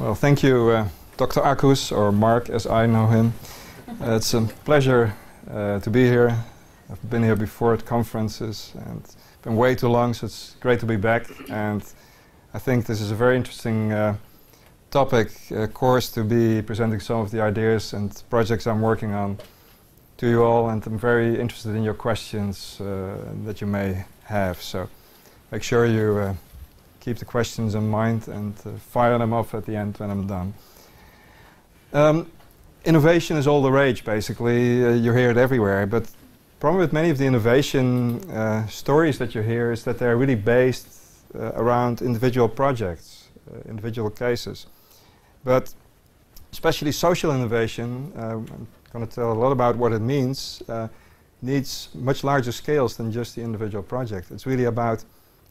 Well, thank you, Dr. Akkus, or Mark as I know him. It's a pleasure to be here. I've been here before at conferences and been way too long, so it's great to be back. And I think this is a very interesting topic, course, to be presenting some of the ideas and projects I'm working on to you all. And I'm very interested in your questions that you may have. So make sure you keep the questions in mind and fire them off at the end when I'm done. Innovation is all the rage, basically. You hear it everywhere, but the problem with many of the innovation stories that you hear is that they're really based around individual projects, individual cases. But especially social innovation, I'm going to tell a lot about what it means, needs much larger scales than just the individual project. It's really about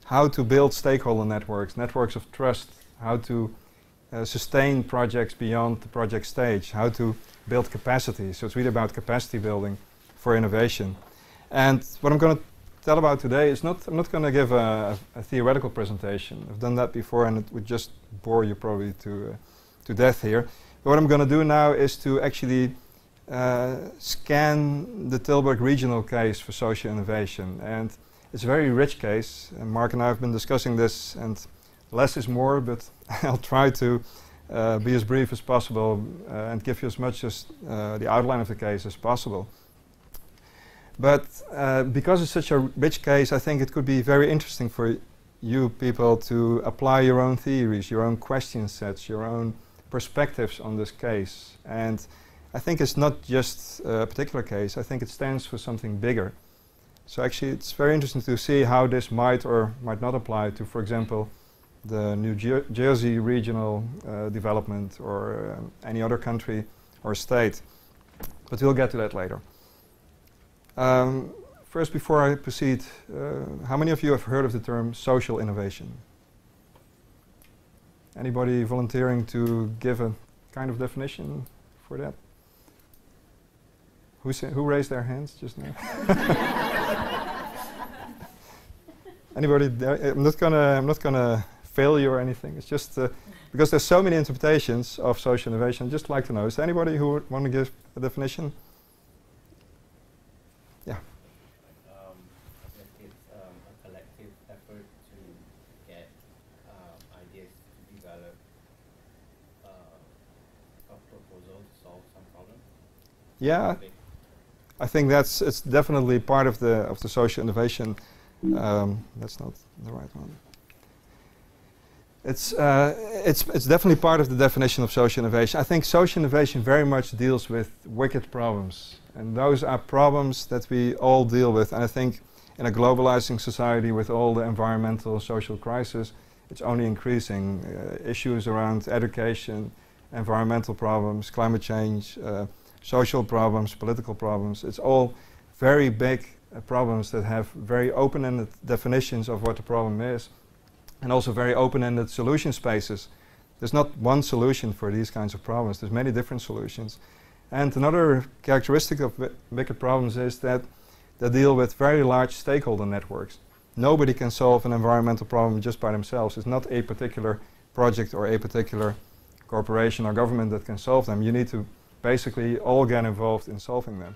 how to build stakeholder networks, networks of trust, how to sustain projects beyond the project stage, how to build capacity. So it's really about capacity building for innovation. And what I'm going to tell about today is I'm not going to give a theoretical presentation. I've done that before and it would just bore you probably to death here. But what I'm going to do now is to actually scan the Tilburg regional case for social innovation. And it's a very rich case, and Mark and I have been discussing this, and less is more, but I'll try to be as brief as possible and give you as much as the outline of the case as possible. But because it's such a rich case, I think it could be very interesting for you people to apply your own theories, your own question sets, your own perspectives on this case. And I think it's not just a particular case, I think it stands for something bigger. So actually it's very interesting to see how this might or might not apply to, for example, the New Jersey regional development or any other country or state. But we'll get to that later. First, before I proceed, how many of you have heard of the term social innovation? Anybody volunteering to give a kind of definition for that? Who raised their hands just now? Anybody there? I'm not gonna fail you or anything. It's just because there's so many interpretations of social innovation. I'd just like to know, is there anybody who would want to give a definition? Yeah. It's a collective effort to get ideas to develop a proposal to solve some problem. Yeah, I think it's definitely part of the social innovation. That's not the right one. It's definitely part of the definition of social innovation. I think social innovation very much deals with wicked problems, and those are problems that we all deal with. And I think in a globalizing society with all the environmental, social crises, it's only increasing. Issues around education, environmental problems, climate change, social problems, political problems. It's all very big problems that have very open-ended definitions of what the problem is, and also very open-ended solution spaces. There's not one solution for these kinds of problems. There's many different solutions. And another characteristic of wicked problems is that they deal with very large stakeholder networks. Nobody can solve an environmental problem just by themselves. It's not a particular project or a particular corporation or government that can solve them. You need to basically all get involved in solving them.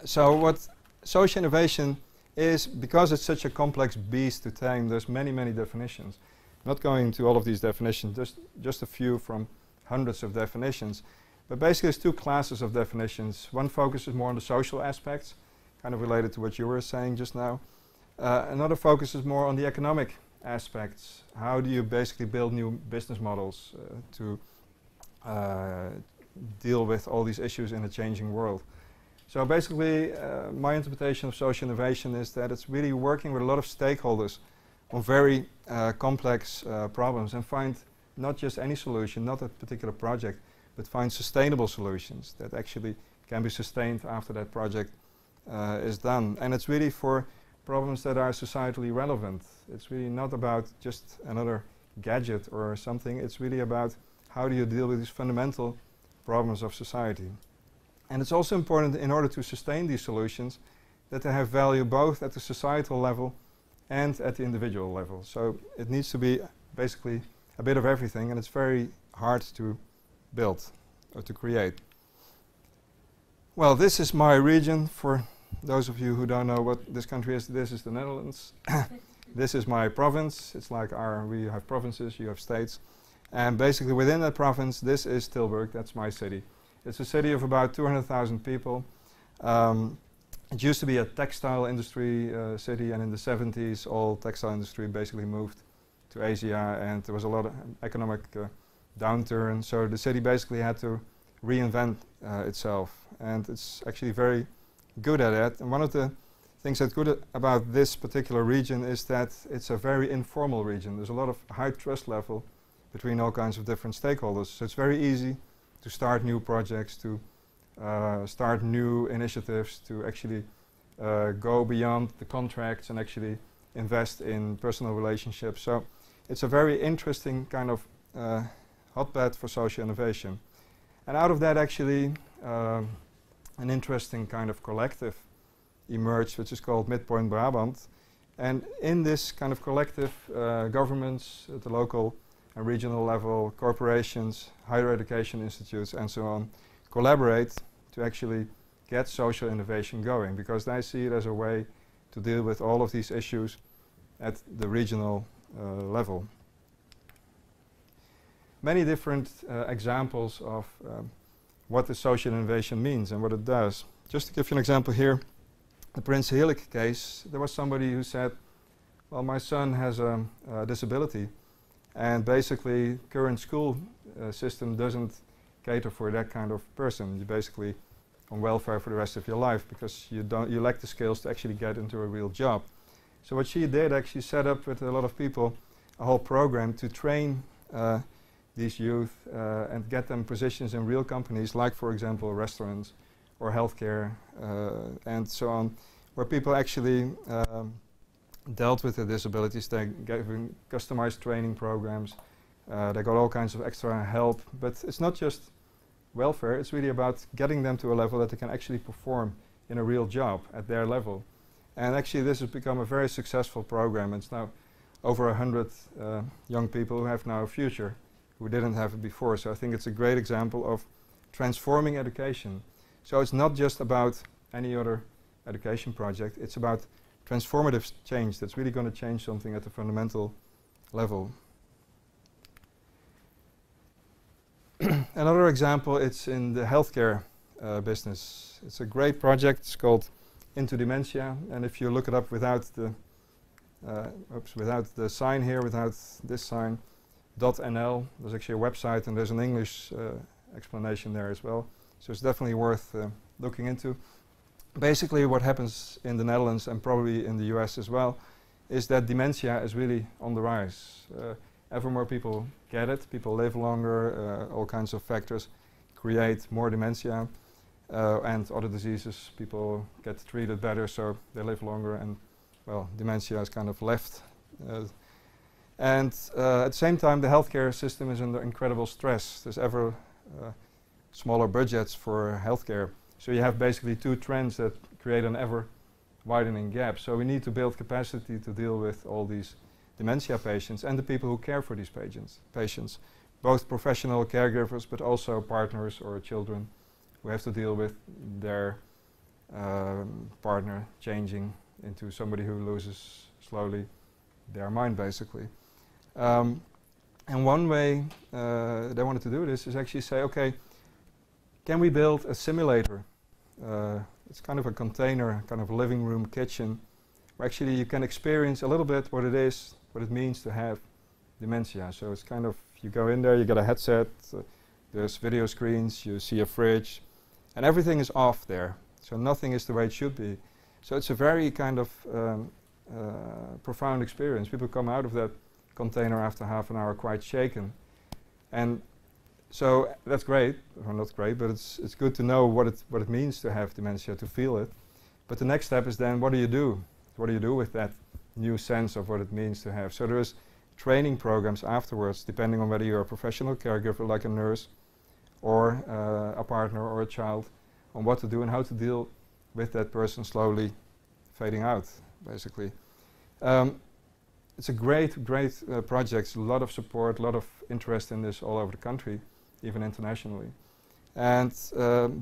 So what social innovation is, because it's such a complex beast to tame, there's many definitions. I'm not going into all of these definitions, just a few from hundreds of definitions. But basically there's two classes of definitions. One focuses more on the social aspects, kind of related to what you were saying just now. Another focuses more on the economic aspects. How do you basically build new business models to deal with all these issues in a changing world? So basically, my interpretation of social innovation is that it's really working with a lot of stakeholders on very complex problems and find not just any solution, not a particular project, but find sustainable solutions that actually can be sustained after that project is done. And it's really for problems that are societally relevant. It's really not about just another gadget or something. It's really about how do you deal with these fundamental problems of society. And it's also important, in order to sustain these solutions, that they have value both at the societal level and at the individual level. So it needs to be basically a bit of everything, and it's very hard to build or to create. Well, this is my region. For those of you who don't know what this country is, this is the Netherlands. This is my province. It's like we have provinces, you have states. And basically within that province, this is Tilburg, that's my city. It's a city of about 200,000 people. It used to be a textile industry city, and in the 70s all textile industry basically moved to Asia, and there was a lot of economic downturn, so the city basically had to reinvent itself, and it's actually very good at that. And one of the things that's good about this particular region is that it's a very informal region. There's a lot of high trust level between all kinds of different stakeholders, so it's very easy to start new projects, to start new initiatives, to actually go beyond the contracts and actually invest in personal relationships. So it's a very interesting kind of hotbed for social innovation. And out of that actually an interesting kind of collective emerged, which is called Midpoint Brabant. And in this kind of collective, governments at the local and regional level, corporations, higher education institutes and so on, collaborate to actually get social innovation going, because they see it as a way to deal with all of these issues at the regional level. Many different examples of what the social innovation means and what it does. Just to give you an example here, the Prins Heerlijk case, there was somebody who said, well, my son has a disability, and basically current school system doesn't cater for that kind of person. You're basically on welfare for the rest of your life because you lack the skills to actually get into a real job. So what she did, actually set up with a lot of people a whole program to train these youth and get them positions in real companies, like for example restaurants or healthcare and so on, where people actually dealt with their disabilities. They gave them customized training programs, they got all kinds of extra help, but it's not just welfare, it's really about getting them to a level that they can actually perform in a real job at their level. And actually this has become a very successful program. It's now over 100 young people who have now a future, who didn't have it before. So I think it's a great example of transforming education. So it's not just about any other education project, it's about transformative change that's really going to change something at the fundamental level. Another example, it's in the healthcare business. It's a great project, it's called Into Dementia, and if you look it up without the sign here, without this sign, .nl, there's actually a website and there's an English explanation there as well. So it's definitely worth looking into. Basically what happens in the Netherlands and probably in the US as well is that dementia is really on the rise. Ever more people get it, people live longer, all kinds of factors create more dementia and other diseases. People get treated better, so they live longer, and well, dementia is kind of left. And at the same time, the healthcare system is under incredible stress. There's ever smaller budgets for healthcare. So you have basically two trends that create an ever widening gap. So we need to build capacity to deal with all these dementia patients and the people who care for these patients, both professional caregivers but also partners or children who have to deal with their partner changing into somebody who loses slowly their mind basically. And one way they wanted to do this is actually say, okay, can we build a simulator? It's kind of a container, kind of living room kitchen, where actually you can experience a little bit what it is, what it means to have dementia. So it's kind of, you go in there, you get a headset, there's video screens, you see a fridge, and everything is off there. So nothing is the way it should be. So it's a very kind of profound experience. People come out of that container after half an hour quite shaken. And so that's great, or not great, but it's good to know what it means to have dementia, to feel it. But the next step is then, what do you do? What do you do with that new sense of what it means to have? So there is training programs afterwards, depending on whether you're a professional caregiver like a nurse or a partner or a child, on what to do and how to deal with that person slowly fading out, basically. it's a great project, a lot of support, a lot of interest in this all over the country, even internationally. And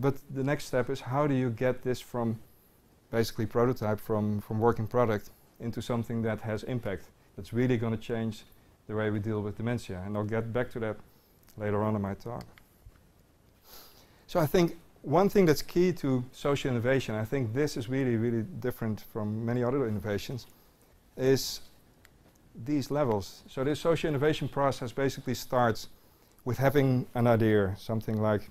but the next step is, how do you get this from basically prototype, from working product, into something that has impact, that's really going to change the way we deal with dementia. And I'll get back to that later on in my talk. So I think one thing that's key to social innovation, I think this is really different from many other innovations, is these levels. So this social innovation process basically starts with having an idea, something like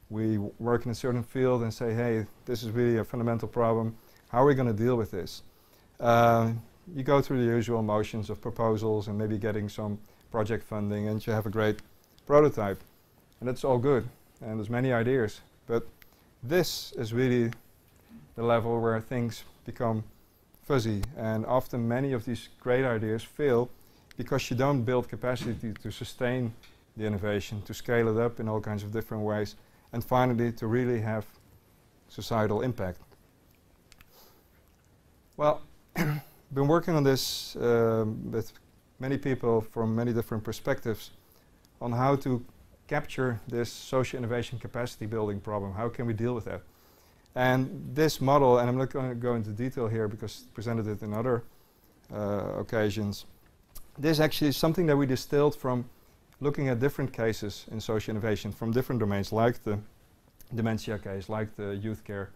we work in a certain field and say, hey, this is really a fundamental problem. How are we going to deal with this? You go through the usual motions of proposals and maybe getting some project funding, and you have a great prototype. And that's all good. And there's many ideas. But this is really the level where things become fuzzy. And often many of these great ideas fail because you don't build capacity to sustain the innovation, to scale it up in all kinds of different ways, and finally to really have societal impact. Well, been working on this with many people from many different perspectives on how to capture this social innovation capacity building problem. How can we deal with that? And this model, and I'm not going to go into detail here because I presented it in other occasions, this actually is something that we distilled from looking at different cases in social innovation from different domains, like the dementia case, like the youth care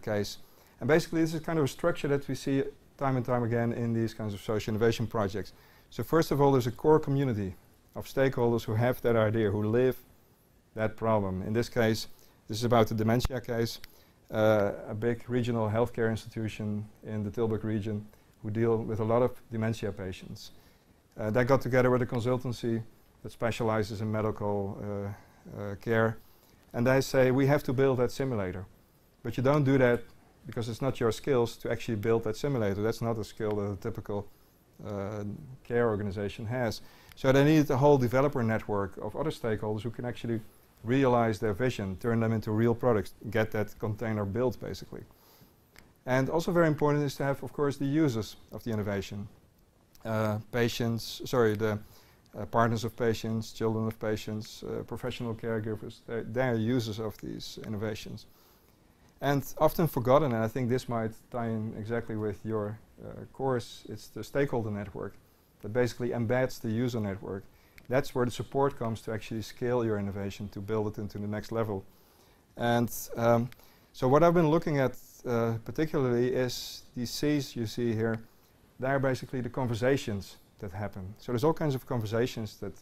case. And basically this is kind of a structure that we see time and time again in these kinds of social innovation projects. So first of all, there's a core community of stakeholders who have that idea, who live that problem. In this case, this is about the dementia case, a big regional healthcare institution in the Tilburg region who deal with a lot of dementia patients. They got together with a consultancy that specializes in medical care, and they say, we have to build that simulator. But you don't do that because it's not your skills to actually build that simulator. That's not a skill that a typical care organization has. So they need a whole developer network of other stakeholders who can actually realize their vision, turn them into real products, get that container built basically. And also very important is to have, of course, the users of the innovation. The partners of patients, children of patients, professional caregivers, they're users of these innovations. And often forgotten, and I think this might tie in exactly with your course, it's the stakeholder network that basically embeds the user network. That's where the support comes to actually scale your innovation, to build it into the next level. And so what I've been looking at particularly is these C's you see here. They're basically the conversations that happen. So there's all kinds of conversations that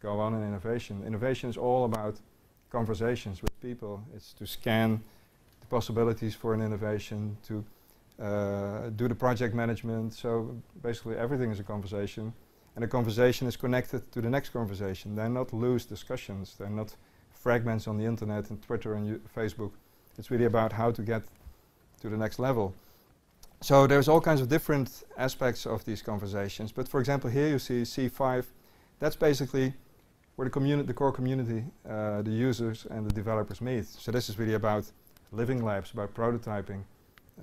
go on in innovation. Innovation is all about conversations with people. It's to scan the possibilities for an innovation, to do the project management. So basically everything is a conversation, and a conversation is connected to the next conversation. They're not loose discussions. They're not fragments on the internet and Twitter and Facebook. It's really about how to get to the next level. So there's all kinds of different aspects of these conversations. But for example, here you see C5. That's basically where the core community, the users and the developers meet. So this is really about living labs, about prototyping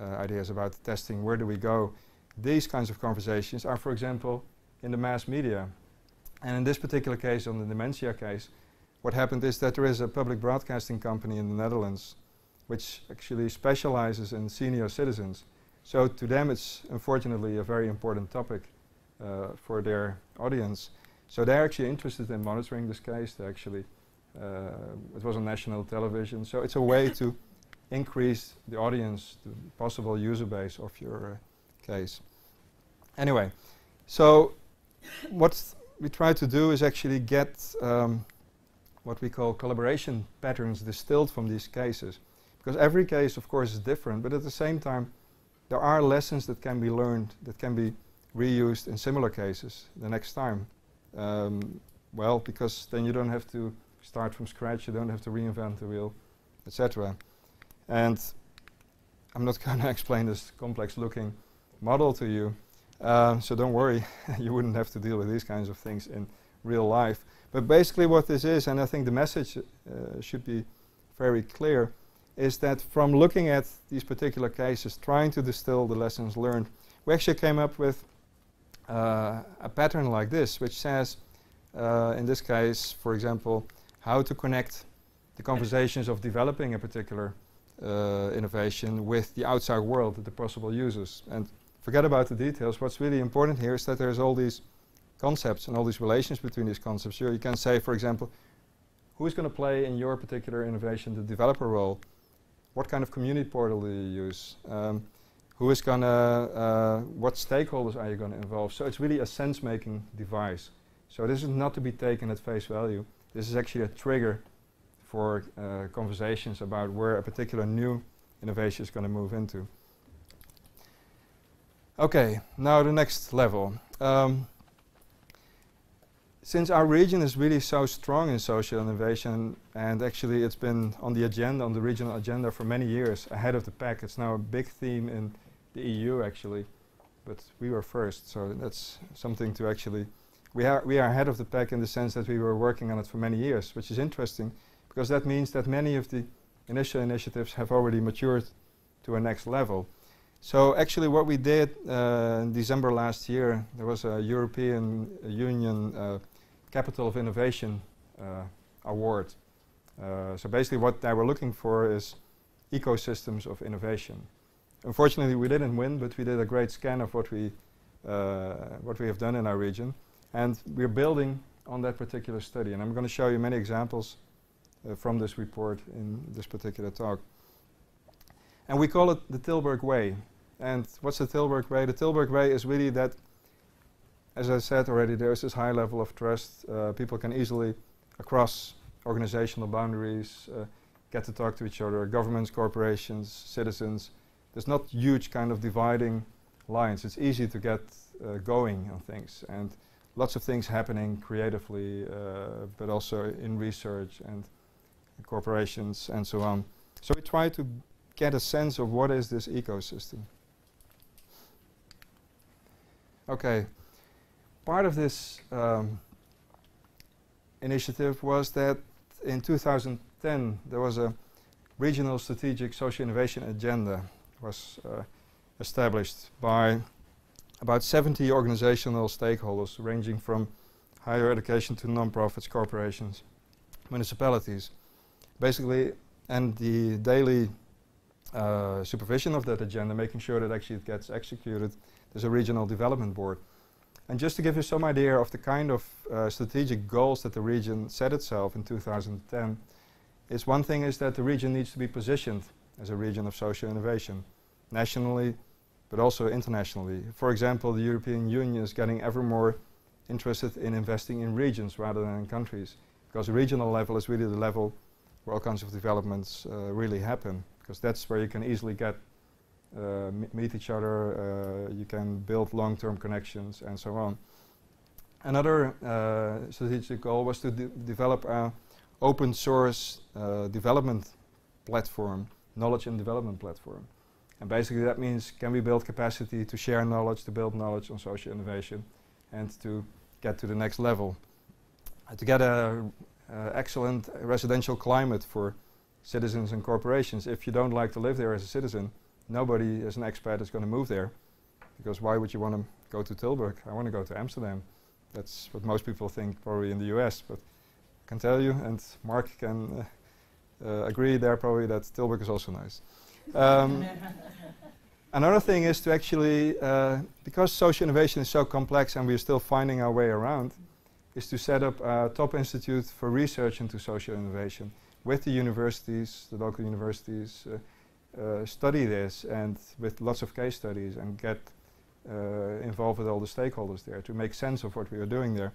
ideas, about testing, where do we go. These kinds of conversations are, for example, in the mass media. And in this particular case, on the dementia case, what happened is that there is a public broadcasting company in the Netherlands which actually specializes in senior citizens. So to them it's unfortunately a very important topic for their audience. So they're actually interested in monitoring this case. They actually, it was on national television. So it's a way to increase the audience, the possible user base of your case. Anyway, so what we try to do is actually get what we call collaboration patterns distilled from these cases. Because every case, of course, is different, but at the same time, there are lessons that can be learned, that can be reused in similar cases the next time. Well, because then you don't have to start from scratch, you don't have to reinvent the wheel, etc. And I'm not going to explain this complex looking model to you, so don't worry, you wouldn't have to deal with these kinds of things in real life. But basically what this is, and I think the message should be very clear, is that from looking at these particular cases, trying to distill the lessons learned, we actually came up with a pattern like this, which says, in this case, for example, how to connect the conversations of developing a particular innovation with the outside world, the possible users. And forget about the details. What's really important here is that there's all these concepts and all these relations between these concepts. You can say, for example, who's going to play in your particular innovation the developer role? What kind of community portal do you use? Who is going to, what stakeholders are you going to involve? So it's really a sense-making device. So this is not to be taken at face value. This is actually a trigger for conversations about where a particular new innovation is going to move into. Okay, now the next level. Since our region is really so strong in social innovation, and actually it's been on the agenda, on the regional agenda for many years, ahead of the pack. It's now a big theme in the EU actually, but we were first, so that's something to actually, we are ahead of the pack in the sense that we were working on it for many years, which is interesting, because that means that many of the initial initiatives have already matured to a next level. So actually what we did in December last year, there was a European Union Capital of Innovation award. So basically what they were looking for is ecosystems of innovation. Unfortunately we didn't win, but we did a great scan of what we have done in our region. And we're building on that particular study. And I'm going to show you many examples from this report in this particular talk. And we call it the Tilburg Way. And what's the Tilburg Way? The Tilburg Way is really that, as I said already, there's this high level of trust. People can easily, across organizational boundaries, get to talk to each other, governments, corporations, citizens. There's not huge kind of dividing lines. It's easy to get going on things. And lots of things happening creatively, but also in research and corporations and so on. So we try to get a sense of what is this ecosystem. Okay, part of this initiative was that in 2010 there was a regional strategic social innovation agenda was established by about 70 organizational stakeholders ranging from higher education to non-profits, corporations, municipalities. Basically, and the daily supervision of that agenda, making sure that actually it gets executed, there's a regional development board. And just to give you some idea of the kind of strategic goals that the region set itself in 2010, is one thing is that the region needs to be positioned as a region of social innovation, nationally, but also internationally. For example, the European Union is getting ever more interested in investing in regions rather than in countries, because the regional level is really the level where all kinds of developments really happen, because that's where you can easily get meet each other, you can build long-term connections and so on. Another strategic goal was to develop an open source development platform, knowledge and development platform. And basically that means, can we build capacity to share knowledge, to build knowledge on social innovation, and to get to the next level. To get an excellent residential climate for citizens and corporations. If you don't like to live there as a citizen, nobody as an expat is going to move there, because why would you want to go to Tilburg? I want to go to Amsterdam. That's what most people think probably in the US, but I can tell you, and Mark can agree there probably, that Tilburg is also nice. Another thing is to actually, because social innovation is so complex and we're still finding our way around, is to set up a top institute for research into social innovation with the universities, the local universities, study this, and with lots of case studies, and get involved with all the stakeholders there to make sense of what we are doing there.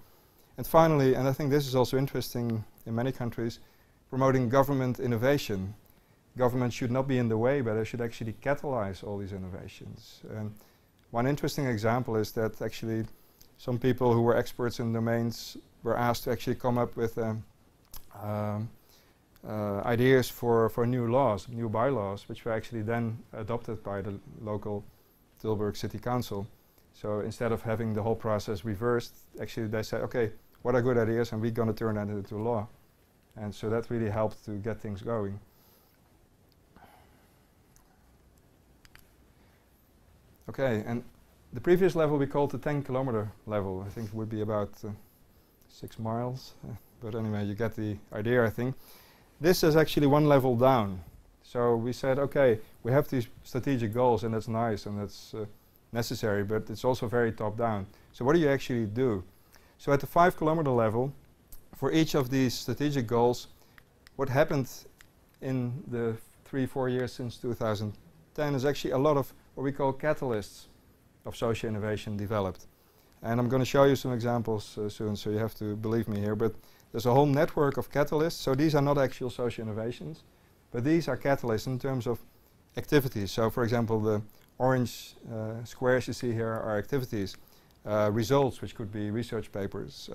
And finally, and I think this is also interesting in many countries, promoting government innovation. Government should not be in the way, but they should actually catalyze all these innovations. And one interesting example is that actually some people who were experts in domains were asked to actually come up with ideas for new laws, new bylaws, which were actually then adopted by the local Tilburg City Council. So instead of having the whole process reversed, actually they said, okay, what are good ideas, and we're going to turn that into law. And so that really helped to get things going. Okay, and The previous level we called the 10-kilometer level. I think it would be about 6 miles. But anyway, you get the idea, I think. This is actually one level down. So we said, okay, we have these strategic goals, and that's nice, and that's necessary, but it's also very top-down. So what do you actually do? So at the 5-kilometer level, for each of these strategic goals, what happened in the 3-4 years since 2010 is actually a lot of what we call catalysts of social innovation developed. And I'm going to show you some examples soon, so you have to believe me here. But there's a whole network of catalysts. So these are not actual social innovations, but these are catalysts in terms of activities. So for example, the orange squares you see here are activities. Results, which could be research papers.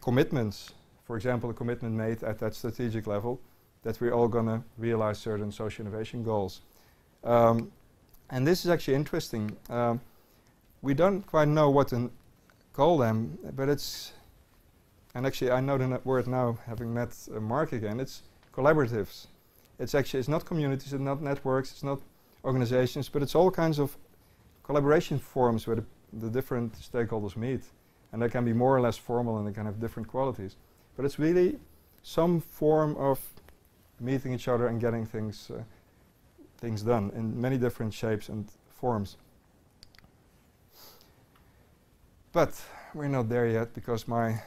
Commitments, for example, a commitment made at that strategic level that we're all going to realize certain social innovation goals. And this is actually interesting. We don't quite know what to call them, but it's, and actually I know the word now, having met Mark again, it's collaboratives. It's not communities, it's not networks, it's not organizations, but it's all kinds of collaboration forums where the different stakeholders meet. And they can be more or less formal, and they can have different qualities. But it's really some form of meeting each other and getting things done in many different shapes and forms. But we're not there yet, because my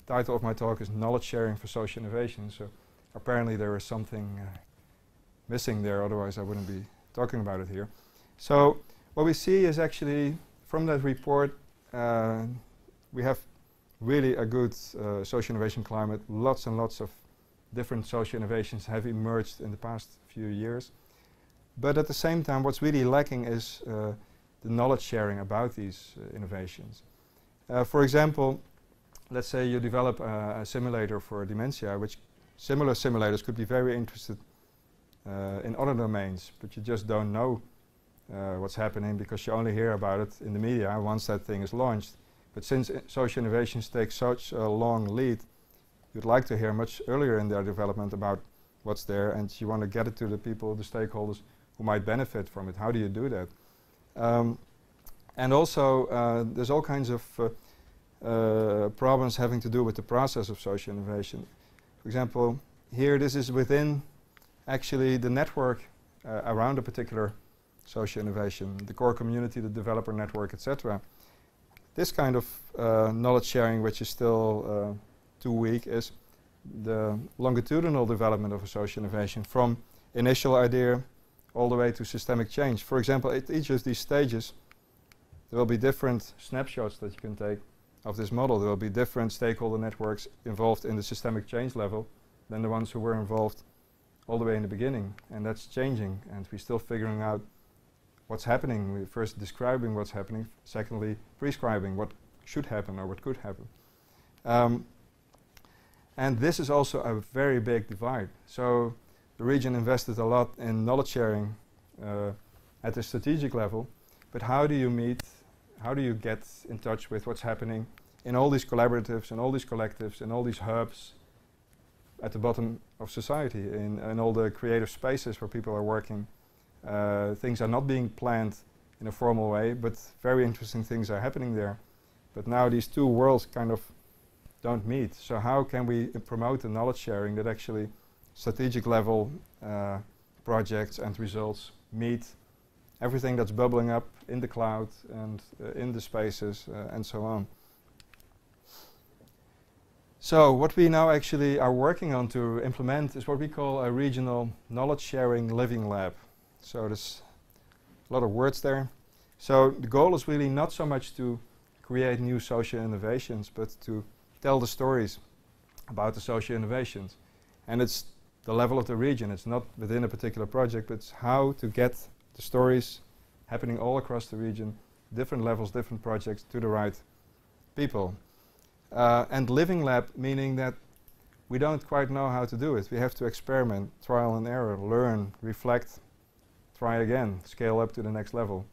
title of my talk is Knowledge Sharing for Social Innovation. So apparently there is something missing there, otherwise I wouldn't be talking about it here. So what we see is actually from that report, we have really a good social innovation climate. Lots and lots of different social innovations have emerged in the past few years. But at the same time, what's really lacking is the knowledge sharing about these innovations. For example, let's say you develop a simulator for dementia, which similar simulators could be very interested in other domains, but you just don't know what's happening because you only hear about it in the media once that thing is launched. But since social innovations take such a long lead, you'd like to hear much earlier in their development about what's there, and you want to get it to the people, the stakeholders who might benefit from it. How do you do that? And also, there's all kinds of problems having to do with the process of social innovation. For example, here this is within actually the network around a particular social innovation, the core community, the developer network, etc. This kind of knowledge sharing, which is still too weak, is the longitudinal development of a social innovation from initial idea all the way to systemic change. For example, at each of these stages, there will be different snapshots that you can take of this model. There will be different stakeholder networks involved in the systemic change level than the ones who were involved all the way in the beginning. And that's changing, and we're still figuring out what's happening. We're first describing what's happening, secondly prescribing what should happen or what could happen. And this is also a very big divide. So the region invested a lot in knowledge sharing at the strategic level, but how do you get in touch with what's happening in all these collaboratives and all these collectives and all these hubs at the bottom of society, in all the creative spaces where people are working? Things are not being planned in a formal way, but very interesting things are happening there. But now these two worlds kind of don't meet. So how can we promote the knowledge sharing that actually strategic level projects and results meet everything that's bubbling up in the cloud and in the spaces and so on? So what we now actually are working on to implement is what we call a regional knowledge sharing living lab. So there's a lot of words there. So the goal is really not so much to create new social innovations, but to tell the stories about the social innovations. And it's the level of the region. It's not within a particular project, but it's how to get the stories happening all across the region, different levels, different projects, to the right people. And living lab, meaning that we don't quite know how to do it. We have to experiment, trial and error, learn, reflect, try again, scale up to the next level.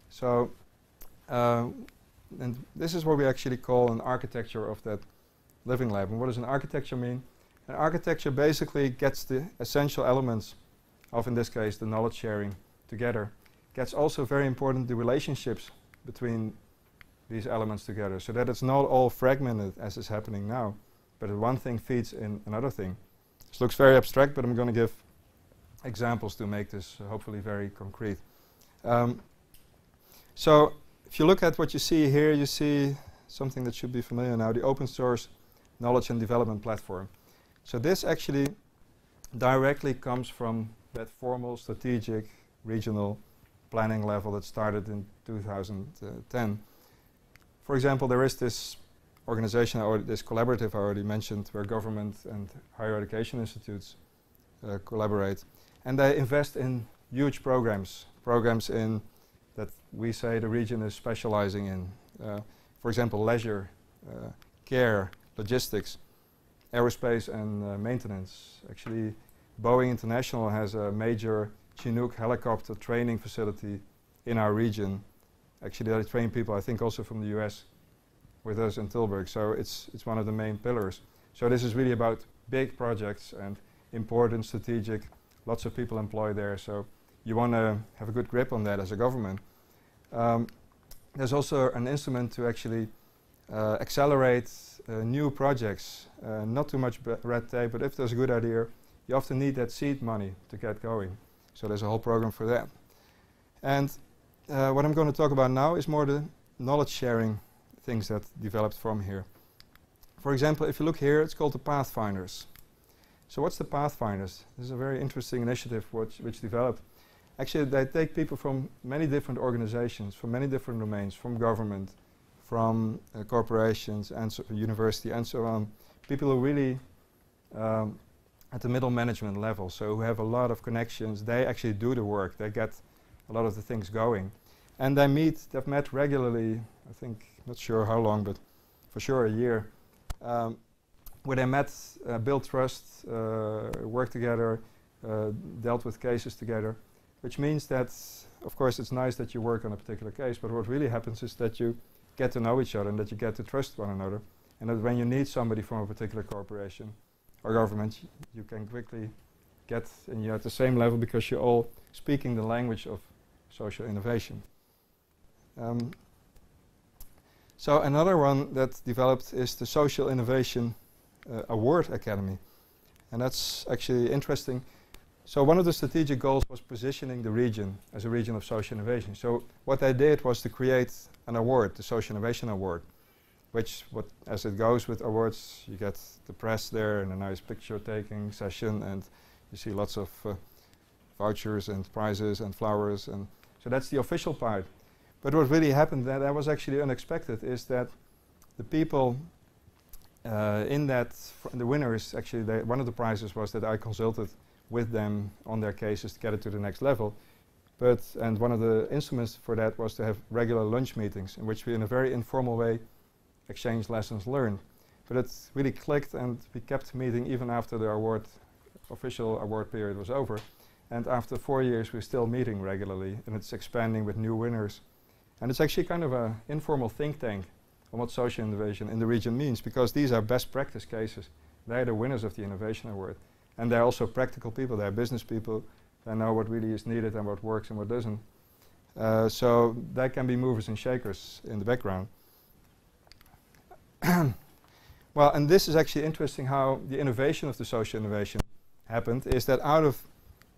So, and this is what we actually call an architecture of that living lab. And what does an architecture mean? An architecture basically gets the essential elements of, in this case, the knowledge sharing together, gets also very important the relationships between these elements together, so that it's not all fragmented as is happening now, but one thing feeds in another thing. This looks very abstract, but I'm going to give examples to make this hopefully very concrete. So if you look at what you see here, you see something that should be familiar now, the open source knowledge and development platform. So this actually directly comes from that formal strategic regional planning level that started in 2010. For example, there is this organization, or this collaborative I already mentioned, where government and higher education institutes collaborate. And they invest in huge programs in that we say the region is specializing in. For example, leisure, care, logistics, aerospace and maintenance. Actually, Boeing International has a major Chinook helicopter training facility in our region. Actually, they train people, I think, also from the US with us in Tilburg. So it's one of the main pillars. So this is really about big projects and important, strategic, lots of people employed there. So you want to have a good grip on that as a government. There's also an instrument to actually accelerate new projects. Not too much red tape, but if there's a good idea, you often need that seed money to get going. So there's a whole program for that. And what I'm going to talk about now is more the knowledge sharing things that developed from here. For example, if you look here, it's called the Pathfinders. So what's the Pathfinders? This is a very interesting initiative which developed. Actually, they take people from many different organizations, from many different domains, from government, from corporations, and university, and so on. People who really at the middle management level, so who have a lot of connections. They actually do the work. They get a lot of the things going. And they've met regularly, I think, not sure how long, but for sure a year, where they met, built trust, worked together, dealt with cases together, which means that, of course, it's nice that you work on a particular case, but what really happens is that you get to know each other and that you get to trust one another, and that when you need somebody from a particular corporation or government, you can quickly get, and you're at the same level because you're all speaking the language of social innovation. So another one that developed is the Social Innovation Award Academy, and that's actually interesting. So one of the strategic goals was positioning the region as a region of social innovation. So what they did was to create an award, the Social Innovation Award, which, as it goes with awards, you get the press there and a nice picture-taking session, and you see lots of vouchers and prizes and flowers, and so that's the official part. But what really happened that was actually unexpected is that the people in that, the winners, actually, one of the prizes was that I consulted with them on their cases to get it to the next level. And one of the instruments for that was to have regular lunch meetings in which we, in a very informal way, exchange lessons learned. But it really clicked, and we kept meeting even after the official award period was over. And after 4 years, we're still meeting regularly, and it's expanding with new winners. And it's actually kind of an informal think tank on what social innovation in the region means, because these are best practice cases. They're the winners of the Innovation Award. And they're also practical people, they're business people. They know what really is needed and what works and what doesn't. So they can be movers and shakers in the background. Well, and this is actually interesting how the innovation of the social innovation happened, is that out of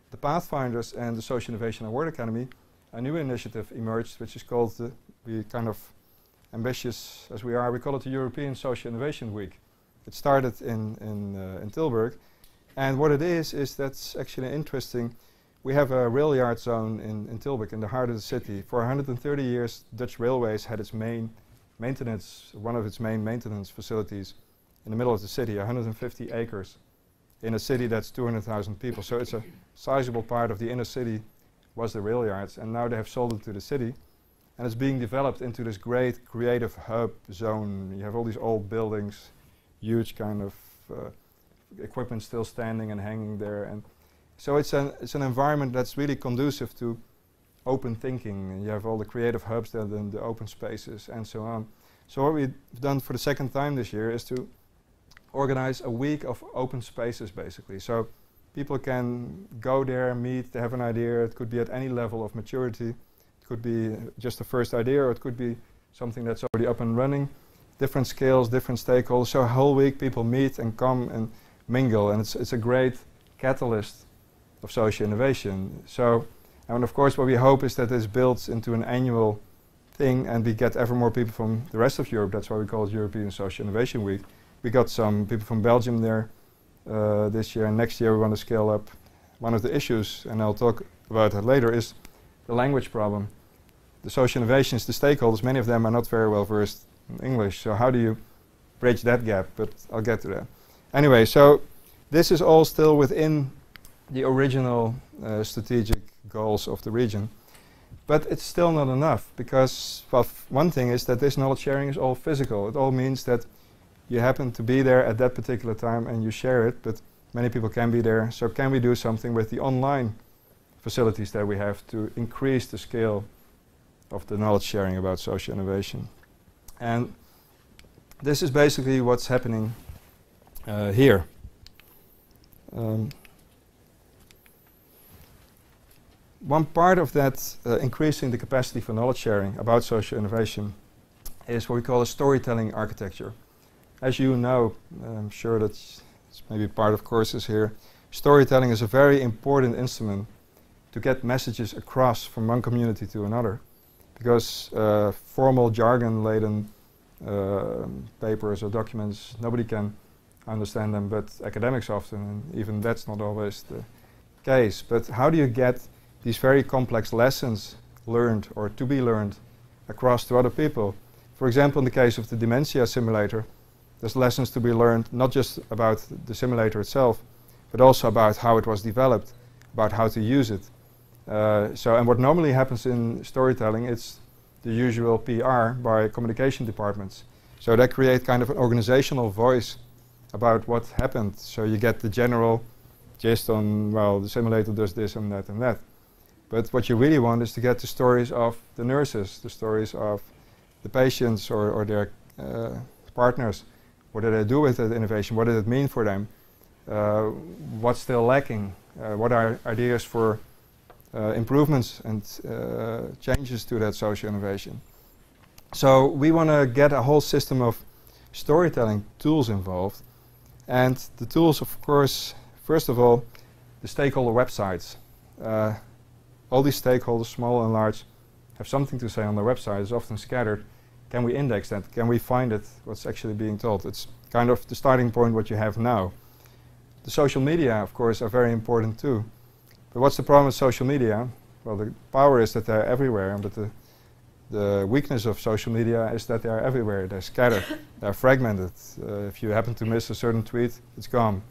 the Pathfinders and the Social Innovation Award Academy, a new initiative emerged, which is called, we kind of ambitious as we are, we call it the European Social Innovation Week. It started in Tilburg, and what it is that's actually interesting. We have a rail yard zone in Tilburg, in the heart of the city. For 130 years, Dutch Railways had its main maintenance, one of its main maintenance facilities in the middle of the city, 150 acres, in a city that's 200,000 people. So it's a sizable part of the inner city was the rail yards, and now they have sold it to the city, and it's being developed into this great creative hub zone. You have all these old buildings, huge kind of equipment still standing and hanging there, and so it's an environment that's really conducive to open thinking. And you have all the creative hubs there, then the open spaces, and so on. So what we've done for the second time this year is to organize a week of open spaces, basically. So people can go there, meet, they have an idea. It could be at any level of maturity. could be just the first idea, or it could be something that's already up and running. Different scales, different stakeholders. So a whole week people meet and come and mingle, and it's a great catalyst of social innovation. So, and of course what we hope is that this builds into an annual thing, and we get ever more people from the rest of Europe. That's why we call it European Social Innovation Week. We got some people from Belgium there this year, and next year we want to scale up. One of the issues, and I'll talk about that later, is the language problem. The social innovations, the stakeholders, many of them are not very well versed in English, so how do you bridge that gap? But I'll get to that. Anyway, so this is all still within the original strategic goals of the region. But it's still not enough, because well, one thing is that this knowledge sharing is all physical. It all means that you happen to be there at that particular time and you share it, but many people can be there. So can we do something with the online facilities that we have to increase the scale of the knowledge sharing about social innovation? And this is basically what's happening here. One part of that increasing the capacity for knowledge sharing about social innovation is what we call a storytelling architecture. As you know, I'm sure that's maybe part of courses here, storytelling is a very important instrument to get messages across from one community to another, because formal jargon-laden papers or documents, nobody can understand them, but academics often, and even that's not always the case. But how do you get these very complex lessons learned or to be learned across to other people? For example, in the case of the dementia simulator, there's lessons to be learned not just about the simulator itself, but also about how it was developed, about how to use it. And what normally happens in storytelling, it's the usual PR by communication departments. So they create kind of an organizational voice about what happened. So you get the general gist on, well, the simulator does this and that and that. But what you really want is to get the stories of the nurses, the stories of the patients or their partners. What did they do with that innovation? What did it mean for them? What's still lacking? What are ideas for improvements and changes to that social innovation? So we want to get a whole system of storytelling tools involved. And the tools, of course, first of all, the stakeholder websites. All these stakeholders, small and large, have something to say on their website. It's often scattered. Can we index that? Can we find it, what's actually being told? It's kind of the starting point what you have now. The social media, of course, are very important too. But what's the problem with social media? Well, the power is that they're everywhere, but the weakness of social media is that they're everywhere. They're scattered, they're fragmented. If you happen to miss a certain tweet, it's gone.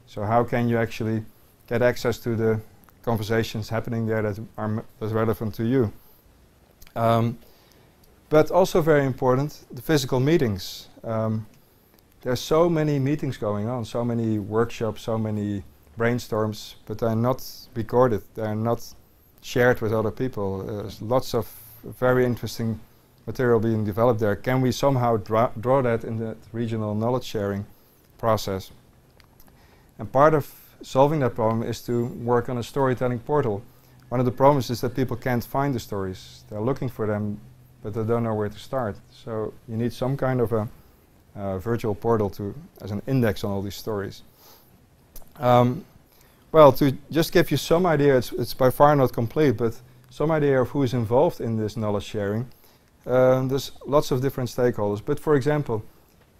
So how can you actually get access to the conversations happening there that are that's relevant to you? But also very important, the physical meetings. There's so many meetings going on, so many workshops, so many brainstorms, but they're not recorded, they're not shared with other people. There's lots of very interesting material being developed there. Can we somehow draw that in the regional knowledge sharing process? And part of solving that problem is to work on a storytelling portal. One of the problems is that people can't find the stories. They're looking for them, but they don't know where to start. So you need some kind of a virtual portal as an index on all these stories. Well, to just give you some idea, it's by far not complete, but some idea of who is involved in this knowledge sharing. There's lots of different stakeholders, but for example,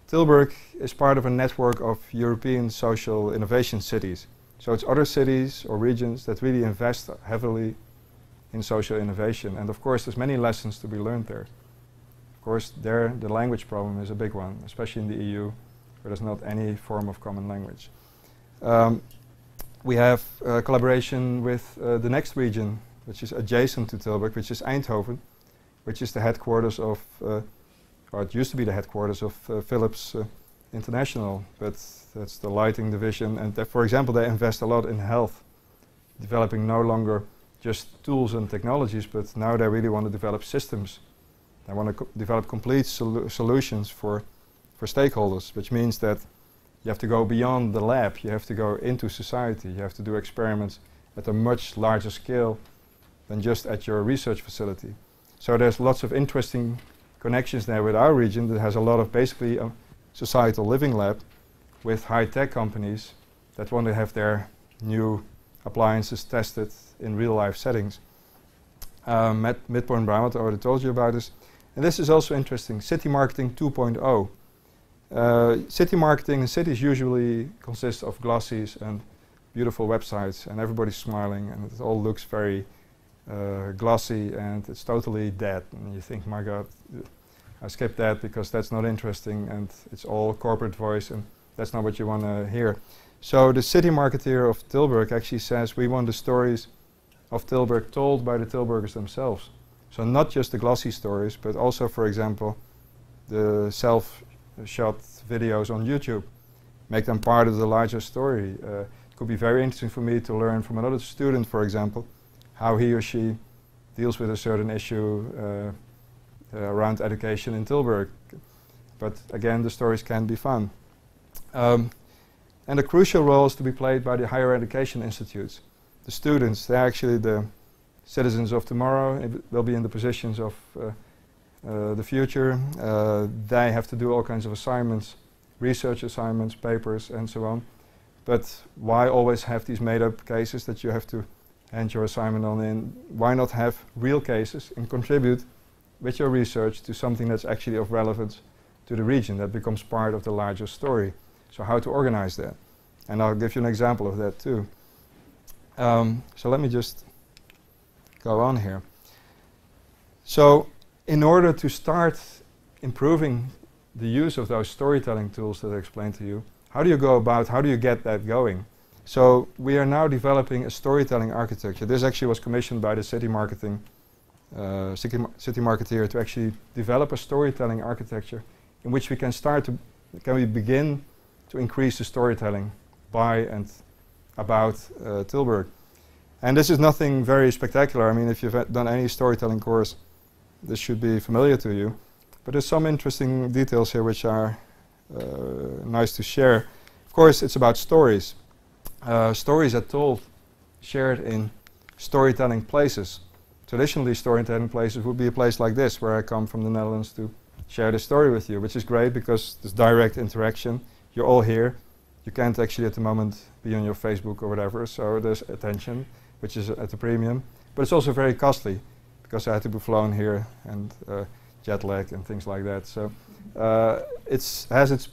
Tilburg is part of a network of European social innovation cities. So it's other cities or regions that really invest heavily in social innovation. And of course, there's many lessons to be learned there. Of course, there the language problem is a big one, especially in the EU, where there's not any form of common language. We have collaboration with the next region, which is adjacent to Tilburg, which is Eindhoven, which is the headquarters of, or it used to be the headquarters of Philips International, but that's the lighting division. And for example, they invest a lot in health, developing no longer just tools and technologies, but now they really want to develop systems. They want to develop complete solutions for stakeholders, which means that you have to go beyond the lab, you have to go into society, you have to do experiments at a much larger scale than just at your research facility. So there's lots of interesting connections there with our region that has a lot of basically a societal living lab with high-tech companies that want to have their new appliances tested in real-life settings. Midpoint Brabant, I already told you about this. And this is also interesting, city marketing 2.0. City marketing in cities usually consists of glossies and beautiful websites, and everybody's smiling, and it all looks very glossy, and it's totally dead. And you think, my God, I skipped that because that's not interesting, and it's all corporate voice, and that's not what you want to hear. So the city marketeer of Tilburg actually says we want the stories of Tilburg told by the Tilburgers themselves. So not just the glossy stories, but also, for example, the self-shot videos on YouTube. Make them part of the larger story. It could be very interesting for me to learn from another student, for example, how he or she deals with a certain issue around education in Tilburg. But again, the stories can be fun. And a crucial role is to be played by the higher education institutes. The students, they're actually the citizens of tomorrow. They'll be in the positions of the future. They have to do all kinds of assignments, research assignments, papers, and so on. But why always have these made-up cases that you have to hand your assignment on in? Why not have real cases and contribute with your research to something that's actually of relevance to the region, that becomes part of the larger story? So how to organize that? And I'll give you an example of that too. So let me just go on here. So in order to start improving the use of those storytelling tools that I explained to you, how do you go about, how do you get that going? So we are now developing a storytelling architecture. This actually was commissioned by the city marketing, city marketeer to actually develop a storytelling architecture in which we can begin to increase the storytelling by and about Tilburg. And this is nothing very spectacular. I mean, if you've done any storytelling course, this should be familiar to you. But there's some interesting details here which are nice to share. Of course, it's about stories. Stories are told, shared in storytelling places. Traditionally, storytelling places would be a place like this, where I come from the Netherlands to share the story with you, which is great because there's direct interaction. You're all here. You can't actually at the moment be on your Facebook or whatever, so there's attention, which is at a premium. But it's also very costly because I had to be flown here and jet lag and things like that. So it has its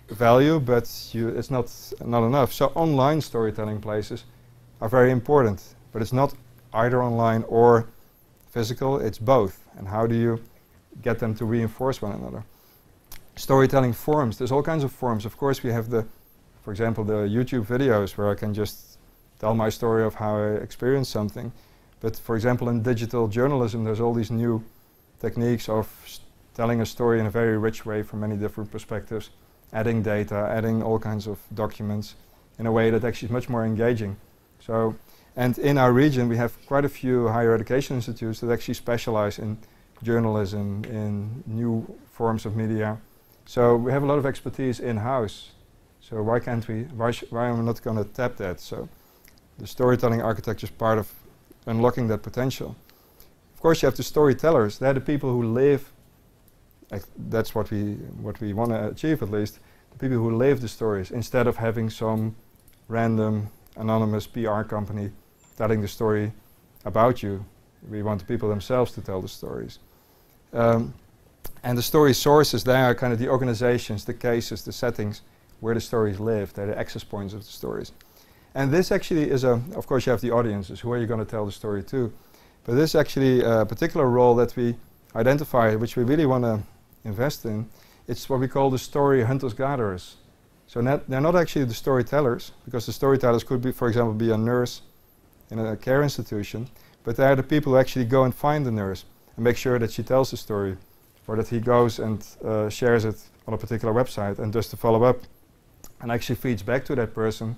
value, but it's not enough. So online storytelling places are very important, but it's not either online or physical, it's both. And how do you get them to reinforce one another? Storytelling forums, there's all kinds of forums. Of course, we have for example, the YouTube videos where I can just tell my story of how I experienced something. But for example, in digital journalism, there's all these new techniques of telling a story in a very rich way from many different perspectives, adding data, adding all kinds of documents in a way that actually is much more engaging. So, and in our region, we have quite a few higher education institutes that actually specialize in journalism, in new forms of media. So we have a lot of expertise in-house. So why can't we, why am I not going to tap that? So the storytelling architecture is part of unlocking that potential. Of course, you have the storytellers. They're the people who live, that's what we want to achieve at least, the people who live the stories, instead of having some random anonymous PR company telling the story about you. We want the people themselves to tell the stories. And the story sources, they are kind of the organizations, the cases, the settings where the stories live. They're the access points of the stories. And this actually is of course you have the audiences, who are you going to tell the story to? But this is actually a particular role that we identify, which we really want to invest in. It's what we call the story hunters-gatherers. So they're not actually the storytellers, because the storytellers could be, for example, be a nurse in a care institution, but they're the people who actually go and find the nurse and make sure that she tells the story, or that he goes and shares it on a particular website and does the follow-up and actually feeds back to that person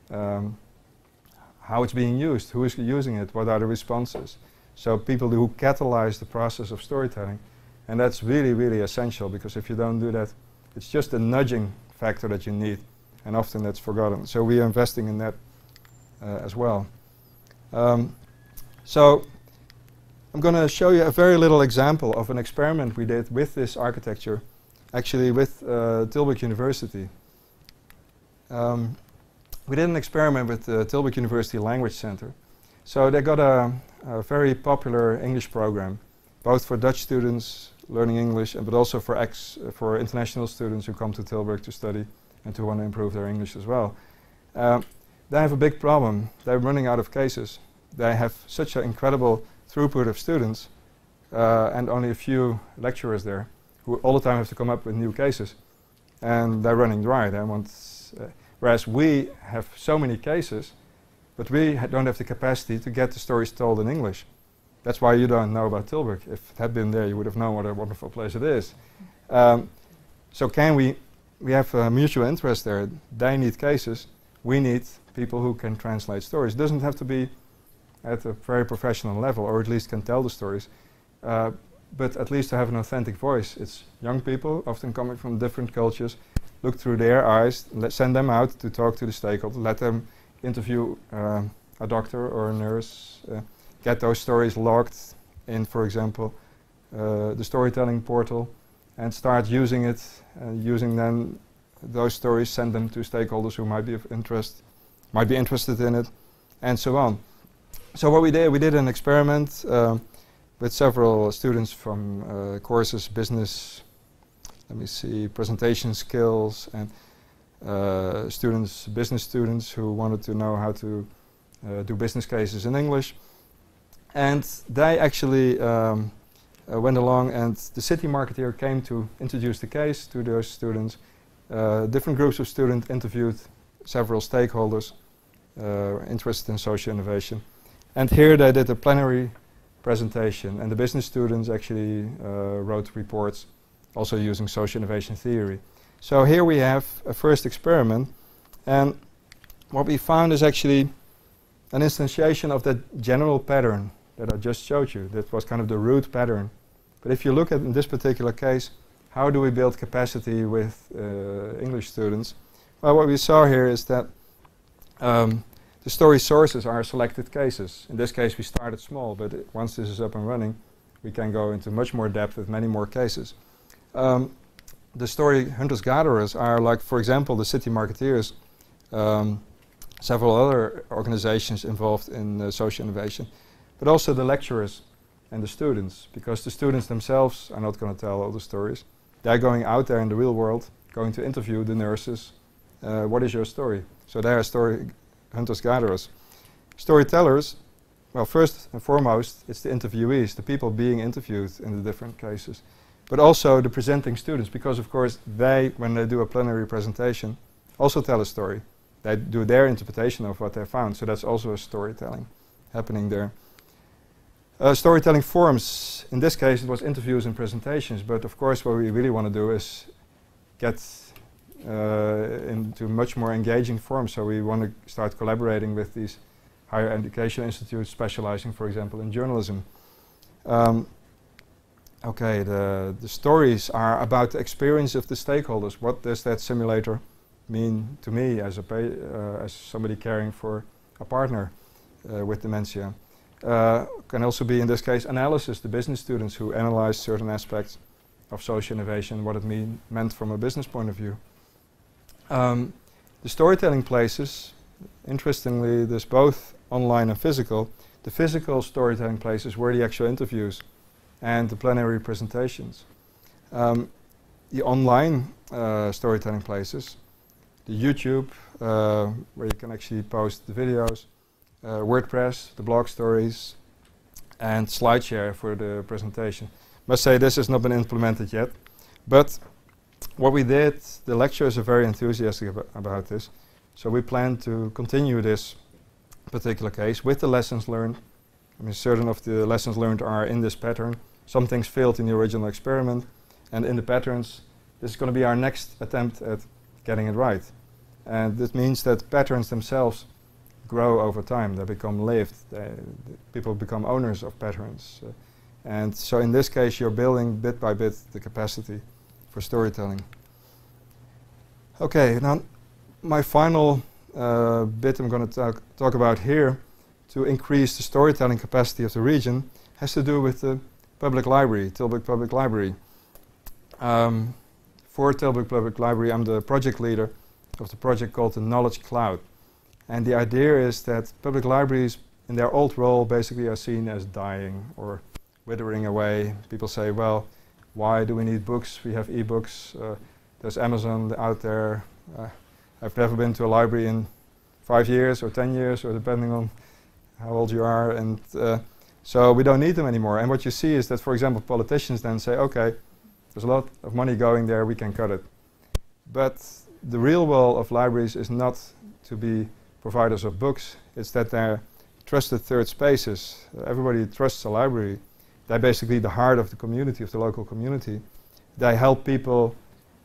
how it's being used, who is using it, what are the responses. So people who catalyze the process of storytelling. And that's really, really essential, because if you don't do that, it's just a nudging factor that you need, and often that's forgotten. So we are investing in that as well. So I'm going to show you a very little example of an experiment we did with this architecture, actually with Tilburg University. We did an experiment with the Tilburg University Language Center. So they got a very popular English program, both for Dutch students learning English, but also for international students who come to Tilburg to study and who want to improve their English as well. They have a big problem. They're running out of cases. They have such an incredible throughput of students and only a few lecturers there who all the time have to come up with new cases. And they're running dry. They want, whereas we have so many cases, but we don't have the capacity to get the stories told in English. That's why you don't know about Tilburg. If it had been there, you would have known what a wonderful place it is. So we have a mutual interest there. They need cases. We need people who can translate stories. It doesn't have to be at a very professional level, or at least can tell the stories, but at least to have an authentic voice. It's young people, often coming from different cultures. Look through their eyes, send them out to talk to the stakeholders, let them interview a doctor or a nurse, get those stories logged in, for example, the storytelling portal, and start using it, using then those stories, send them to stakeholders who might be of interest, might be interested in it, and so on. So what we did an experiment with several students from courses, business, let me see, presentation skills, and business students who wanted to know how to do business cases in English. And they actually went along, and the city marketeer came to introduce the case to those students. Different groups of students interviewed several stakeholders interested in social innovation. And here they did a plenary presentation, and the business students actually wrote reports also using social innovation theory. So here we have a first experiment, and what we found is actually an instantiation of that general pattern that I just showed you. That was kind of the root pattern. But if you look at, in this particular case, how do we build capacity with English students? Well, what we saw here is that the story sources are selected cases. In this case, we started small, but once this is up and running, we can go into much more depth with many more cases. The story hunters-gatherers are like, for example, the city marketeers, several other organizations involved in social innovation, but also the lecturers and the students, because the students themselves are not going to tell all the stories. They're going out there in the real world, going to interview the nurses. What is your story? So they are story hunters-gatherers. Storytellers, well, first and foremost, it's the interviewees, the people being interviewed in the different cases, but also the presenting students, because of course they, when they do a plenary presentation, also tell a story. They do their interpretation of what they found, so that's also a storytelling happening there. Storytelling forms, in this case it was interviews and presentations, but of course what we really want to do is get into much more engaging forms, so we want to start collaborating with these higher education institutes specializing, for example, in journalism. Okay, the stories are about the experience of the stakeholders. What does that simulator mean to me as somebody caring for a partner with dementia? Can also be, in this case, analysis, the business students who analyze certain aspects of social innovation, what it meant from a business point of view. The storytelling places, interestingly, there's both online and physical. The physical storytelling places were the actual interviews and the plenary presentations. The online storytelling places, the YouTube, where you can actually post the videos, WordPress, the blog stories, and SlideShare for the presentation. Must say this has not been implemented yet, but what we did, the lecturers are very enthusiastic about this, so we plan to continue this particular case with the lessons learned. I mean, certain of the lessons learned are in this pattern. Some things failed in the original experiment, and in the patterns, this is going to be our next attempt at getting it right. And this means that patterns themselves grow over time. They become lived. People become owners of patterns. And so in this case, you're building bit by bit the capacity for storytelling. Okay, now my final bit I'm going to talk about here to increase the storytelling capacity of the region has to do with the public library, Tilburg Public Library. For Tilburg Public Library, I'm the project leader of the project called the KnowledgeCloud. And the idea is that public libraries, in their old role, basically are seen as dying or withering away. People say, well, why do we need books? We have e-books. There's Amazon out there. I've never been to a library in 5 years or 10 years, or depending on how old you are. And so we don't need them anymore. And what you see is that, for example, politicians then say, okay, there's a lot of money going there, we can cut it. But the real role of libraries is not to be providers of books. It's that they're trusted third spaces. Everybody trusts a library. They're basically the heart of the community, of the local community. They help people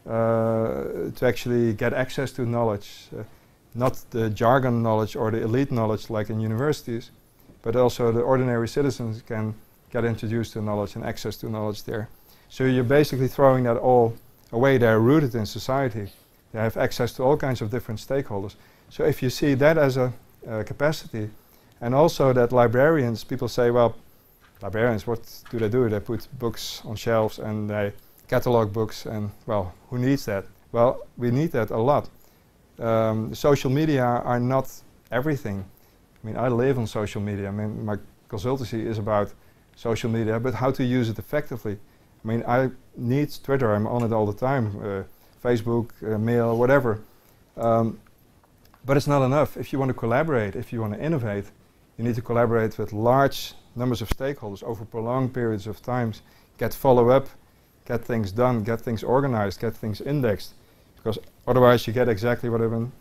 to actually get access to knowledge. Not the jargon knowledge or the elite knowledge like in universities, but also the ordinary citizens can get introduced to knowledge and access to knowledge there. So you're basically throwing that all away. They're rooted in society. They have access to all kinds of different stakeholders. So if you see that as a capacity, and also that librarians, people say, well, librarians, what do? They put books on shelves and they catalog books, and well, who needs that? Well, we need that a lot. Social media are not everything. I mean, I live on social media. I mean, my consultancy is about social media, but how to use it effectively. I mean, I need Twitter. I'm on it all the time. Facebook, mail, whatever. But it's not enough. If you want to collaborate, if you want to innovate, you need to collaborate with large numbers of stakeholders over prolonged periods of time. Get follow-up, get things done, get things organized, get things indexed. Because otherwise you get exactly what I've been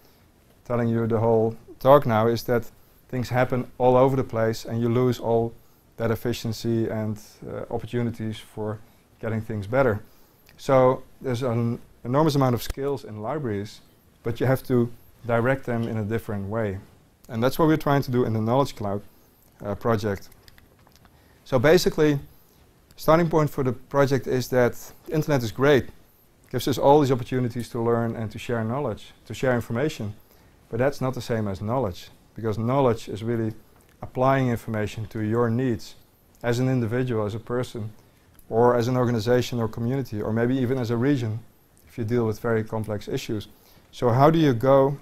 telling you the whole talk now, is that things happen all over the place and you lose all that efficiency and opportunities for getting things better. So there's an enormous amount of skills in libraries, but you have to direct them in a different way. And that's what we're trying to do in the KnowledgeCloud project. So basically, starting point for the project is that the internet is great. It gives us all these opportunities to learn and to share knowledge, to share information. But that's not the same as knowledge, because knowledge is really applying information to your needs as an individual, as a person, or as an organization or community, or maybe even as a region, if you deal with very complex issues. So how do you go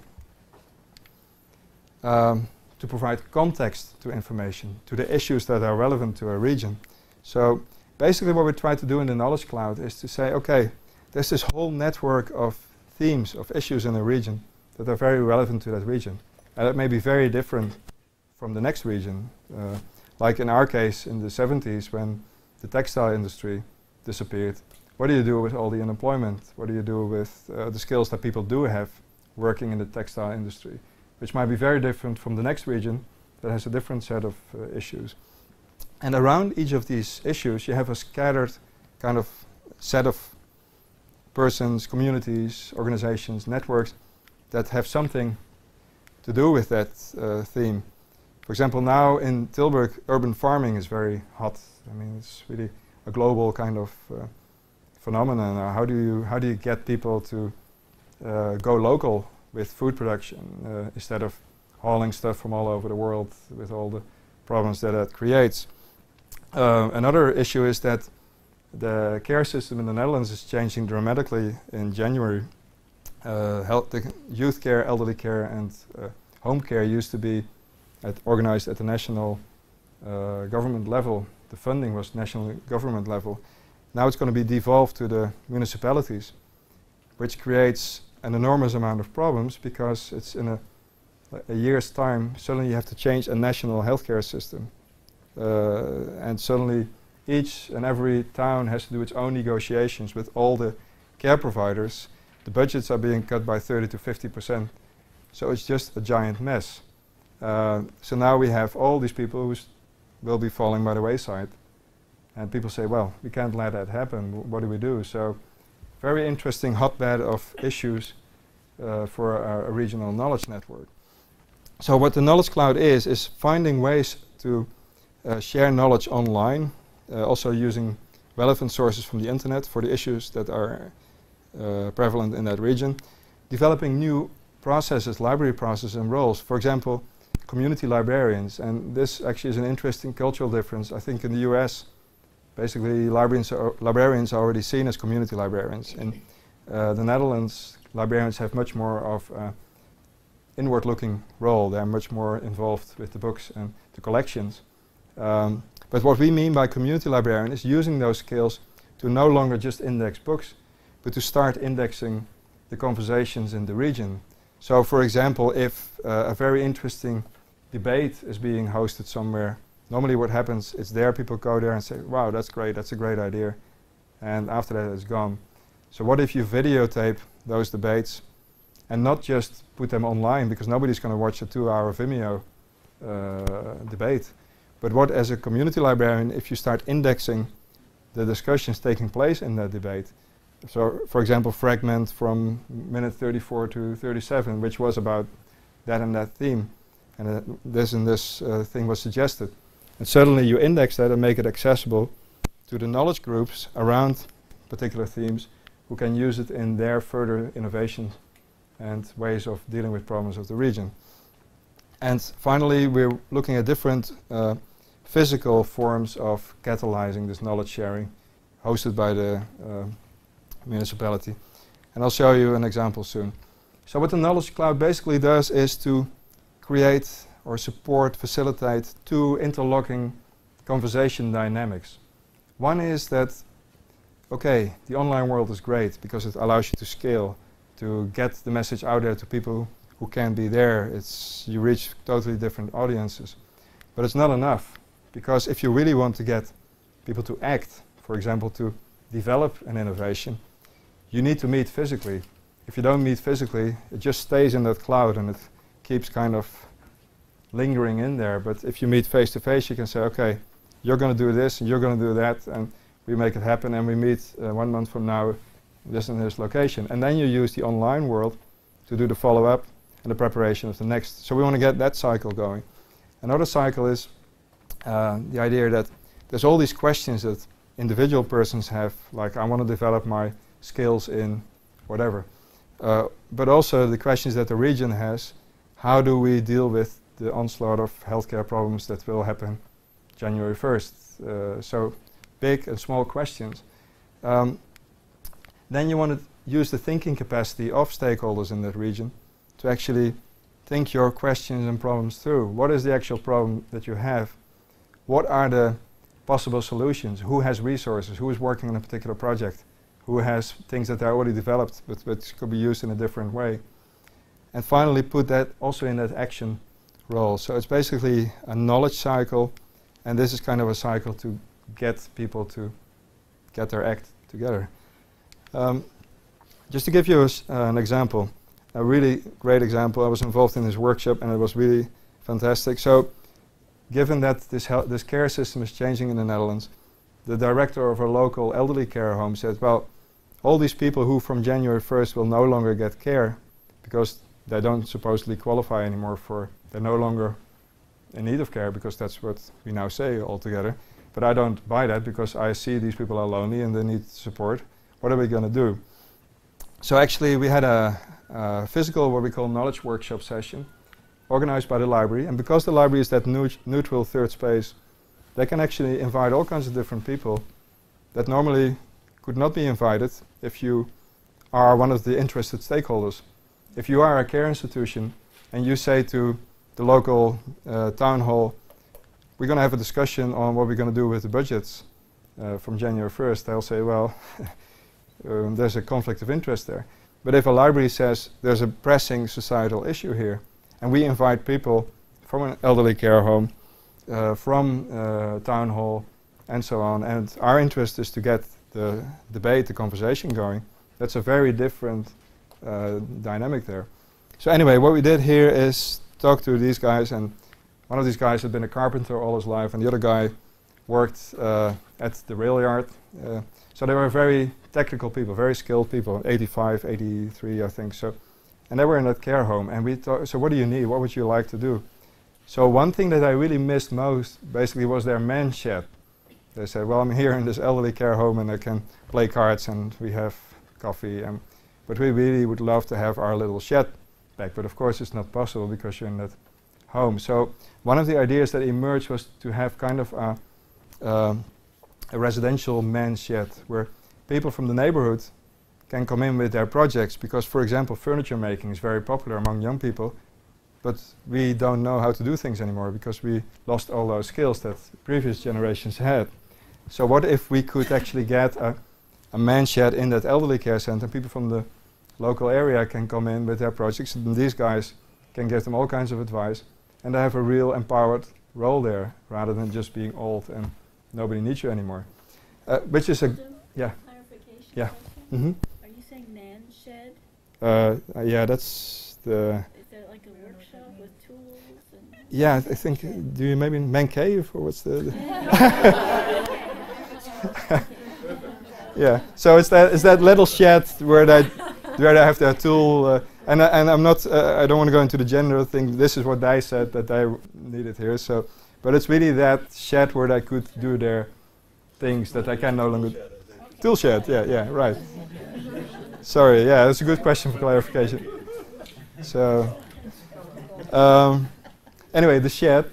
to provide context to information, to the issues that are relevant to a region? So basically what we try to do in the KnowledgeCloud is to say, okay, there's this whole network of themes, of issues in a region that are very relevant to that region. And it may be very different from the next region. Like in our case in the 70s, when the textile industry disappeared, what do you do with all the unemployment? What do you do with the skills that people do have working in the textile industry? Which might be very different from the next region that has a different set of issues. And around each of these issues you have a scattered kind of set of persons, communities, organizations, networks that have something to do with that theme. For example, now in Tilburg, urban farming is very hot. I mean, it's really a global kind of phenomenon. How do you get people to go local with food production instead of hauling stuff from all over the world with all the problems that that creates? Another issue is that the care system in the Netherlands is changing dramatically in January. The youth care, elderly care and home care used to be organized at the national government level. The funding was national government level. Now it's going to be devolved to the municipalities, which creates an enormous amount of problems because it's in a year's time, suddenly you have to change a national healthcare system. And suddenly each and every town has to do its own negotiations with all the care providers. The budgets are being cut by 30 to 50%. So it's just a giant mess. So now we have all these people who will be falling by the wayside. And people say, well, we can't let that happen. What do we do? So very interesting hotbed of issues for a regional knowledge network. So what the KnowledgeCloud is finding ways to share knowledge online, also using relevant sources from the internet for the issues that are prevalent in that region, developing new processes, library processes and roles. For example, community librarians. And this actually is an interesting cultural difference. I think in the US, basically librarians are already seen as community librarians. In the Netherlands, librarians have much more of an inward-looking role. They're much more involved with the books and the collections. But what we mean by community librarian is using those skills to no longer just index books, but to start indexing the conversations in the region. So for example, if a very interesting debate is being hosted somewhere, normally what happens is people go there and say, wow, that's great, that's a great idea. And after that it's gone. So what if you videotape those debates and not just put them online, because nobody's going to watch a 2-hour Vimeo debate. But what, as a community librarian, if you start indexing the discussions taking place in that debate, so for example, fragment from minute 34 to 37, which was about that and that theme, and this and this thing was suggested. And suddenly you index that and make it accessible to the knowledge groups around particular themes who can use it in their further innovations and ways of dealing with problems of the region. And finally, we're looking at different physical forms of catalyzing this knowledge sharing hosted by the municipality. And I'll show you an example soon. So what the KnowledgeCloud basically does is to create or support, facilitate two interlocking conversation dynamics. One is that, okay, the online world is great because it allows you to scale, to get the message out there to people who can't be there. You reach totally different audiences. But it's not enough, because if you really want to get people to act, for example, to develop an innovation, you need to meet physically. If you don't meet physically, it just stays in that cloud and it keeps kind of lingering in there. But if you meet face to face, you can say, okay, you're going to do this and you're going to do that, and we make it happen, and we meet 1 month from now this and this location. And then you use the online world to do the follow-up and the preparation of the next. So we want to get that cycle going. Another cycle is the idea that there's all these questions that individual persons have, like I want to develop my skills in whatever. But also the questions that the region has, how do we deal with the onslaught of healthcare problems that will happen January 1st? So big and small questions. Then you want to use the thinking capacity of stakeholders in that region to actually think your questions and problems through. What is the actual problem that you have? What are the possible solutions? Who has resources? Who is working on a particular project? Who has things that are already developed but could be used in a different way? And finally put that also in that action role. So it's basically a knowledge cycle, and this is kind of a cycle to get people to get their act together. Just to give you an example, a really great example, I was involved in this workshop and it was really fantastic. So given that this care system is changing in the Netherlands, the director of a local elderly care home said, well, all these people who from January 1st will no longer get care because they don't supposedly qualify anymore they're no longer in need of care, because that's what we now say altogether. But I don't buy that because I see these people are lonely and they need support. What are we going to do? So actually we had a physical, what we call knowledge workshop session, organized by the library. And because the library is that neutral third space, they can actually invite all kinds of different people that normally could not be invited if you are one of the interested stakeholders. If you are a care institution and you say to the local town hall, we're going to have a discussion on what we're going to do with the budgets from January 1st, they'll say, well, there's a conflict of interest there. But if a library says there's a pressing societal issue here, and we invite people from an elderly care home, from town hall, and so on, and our interest is to get the debate, the conversation going, that's a very different dynamic there. So anyway, what we did here is talk to these guys, and one of these guys had been a carpenter all his life, and the other guy worked at the rail yard. So they were very technical people, very skilled people, 85, 83, I think. So, and they were in that care home, and we thought, so what do you need? What would you like to do? So one thing that I really missed most, basically, was their man shed. They said, well, I'm here in this elderly care home, and I can play cards, and we have coffee, but we really would love to have our little shed back. But of course, it's not possible because you're in that home. So one of the ideas that emerged was to have kind of a residential man shed where people from the neighborhood can come in with their projects, because, for example, furniture making is very popular among young people, but we don't know how to do things anymore because we lost all those skills that previous generations had. So what if we could actually get a man shed in that elderly care center? People from the local area can come in with their projects, and these guys can give them all kinds of advice, and they have a real empowered role there, rather than just being old and nobody needs you anymore. Which is a clarification. Yeah. Question. Mm-hmm. Are you saying man shed? Yeah, that's the. Is that like a workshop with tools? And Yeah, I think. Do you maybe man cave, or what's the? Yeah. So it's that little shed where they have their tool, and I'm not. I don't want to go into the gender thing. This is what they said that they needed here. So, but it's really that shed where they could do their things that I can no longer. Tool shed. Yeah, right. Sorry. Yeah, that's a good question for clarification. So. Anyway, the shed.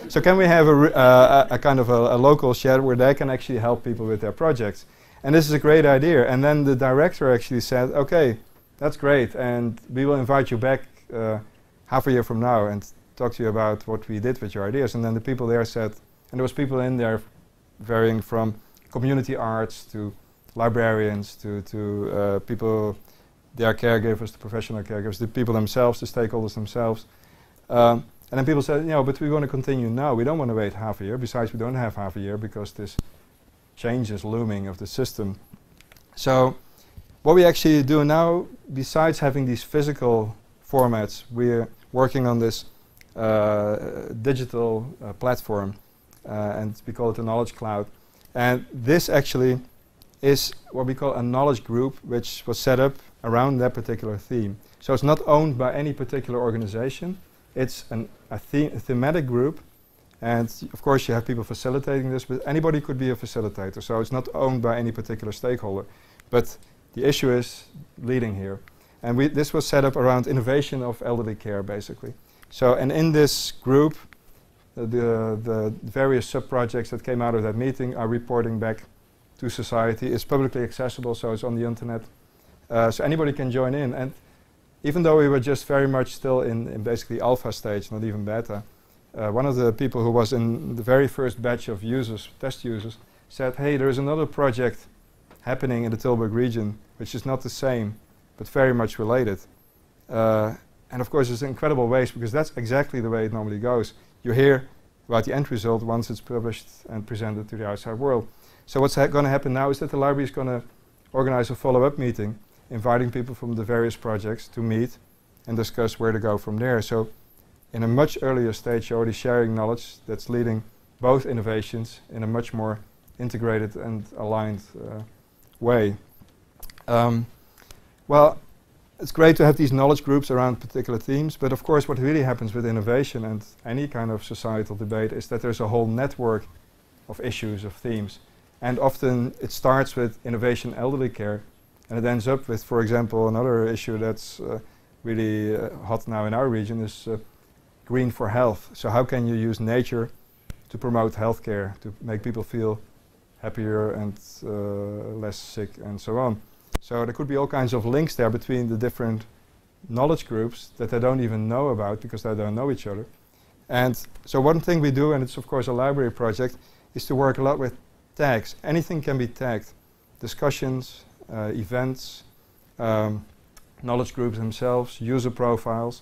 So can we have a kind of a local shed where they can actually help people with their projects? And this is a great idea. And then the director actually said, okay, that's great, and we will invite you back half a year from now and talk to you about what we did with your ideas. And then the people there said, and there was people in there varying from community arts to librarians to people, their caregivers, the professional caregivers, the people themselves, the stakeholders themselves. And then people said, but we want to continue now. We don't want to wait half a year. Besides, we don't have half a year because this change is looming of the system. So what we actually do now, besides having these physical formats, we're working on this digital platform, and we call it the KnowledgeCloud. And this actually is what we call a knowledge group, which was set up around that particular theme. So it's not owned by any particular organization. It's a thematic group, and of course you have people facilitating this, but anybody could be a facilitator, so it's not owned by any particular stakeholder. But the issue is leading here. And this was set up around innovation of elderly care, basically. So, and in this group, the various sub-projects that came out of that meeting are reporting back to society. It's publicly accessible, so it's on the internet. So anybody can join in. And even though we were just very much still in basically alpha stage, not even beta, one of the people who was in the very first batch of users, test users, said, hey, there's another project happening in the Tilburg region, which is not the same, but very much related. And of course, it's an incredible waste, because that's exactly the way it normally goes. You hear about the end result once it's published and presented to the outside world. So what's going to happen now is that the library is going to organize a follow-up meeting, inviting people from the various projects to meet and discuss where to go from there. So in a much earlier stage, you're already sharing knowledge that's leading both innovations in a much more integrated and aligned way. Well, it's great to have these knowledge groups around particular themes, but of course what really happens with innovation and any kind of societal debate is that there's a whole network of issues, of themes. And often it starts with innovation elderly care, and it ends up with, for example, another issue that's really hot now in our region is green for health. So how can you use nature to promote healthcare, to make people feel happier and less sick and so on. So there could be all kinds of links there between the different knowledge groups that they don't even know about because they don't know each other. And so one thing we do, and it's of course a library project, is to work a lot with tags. Anything can be tagged. Discussions, events, knowledge groups themselves, user profiles,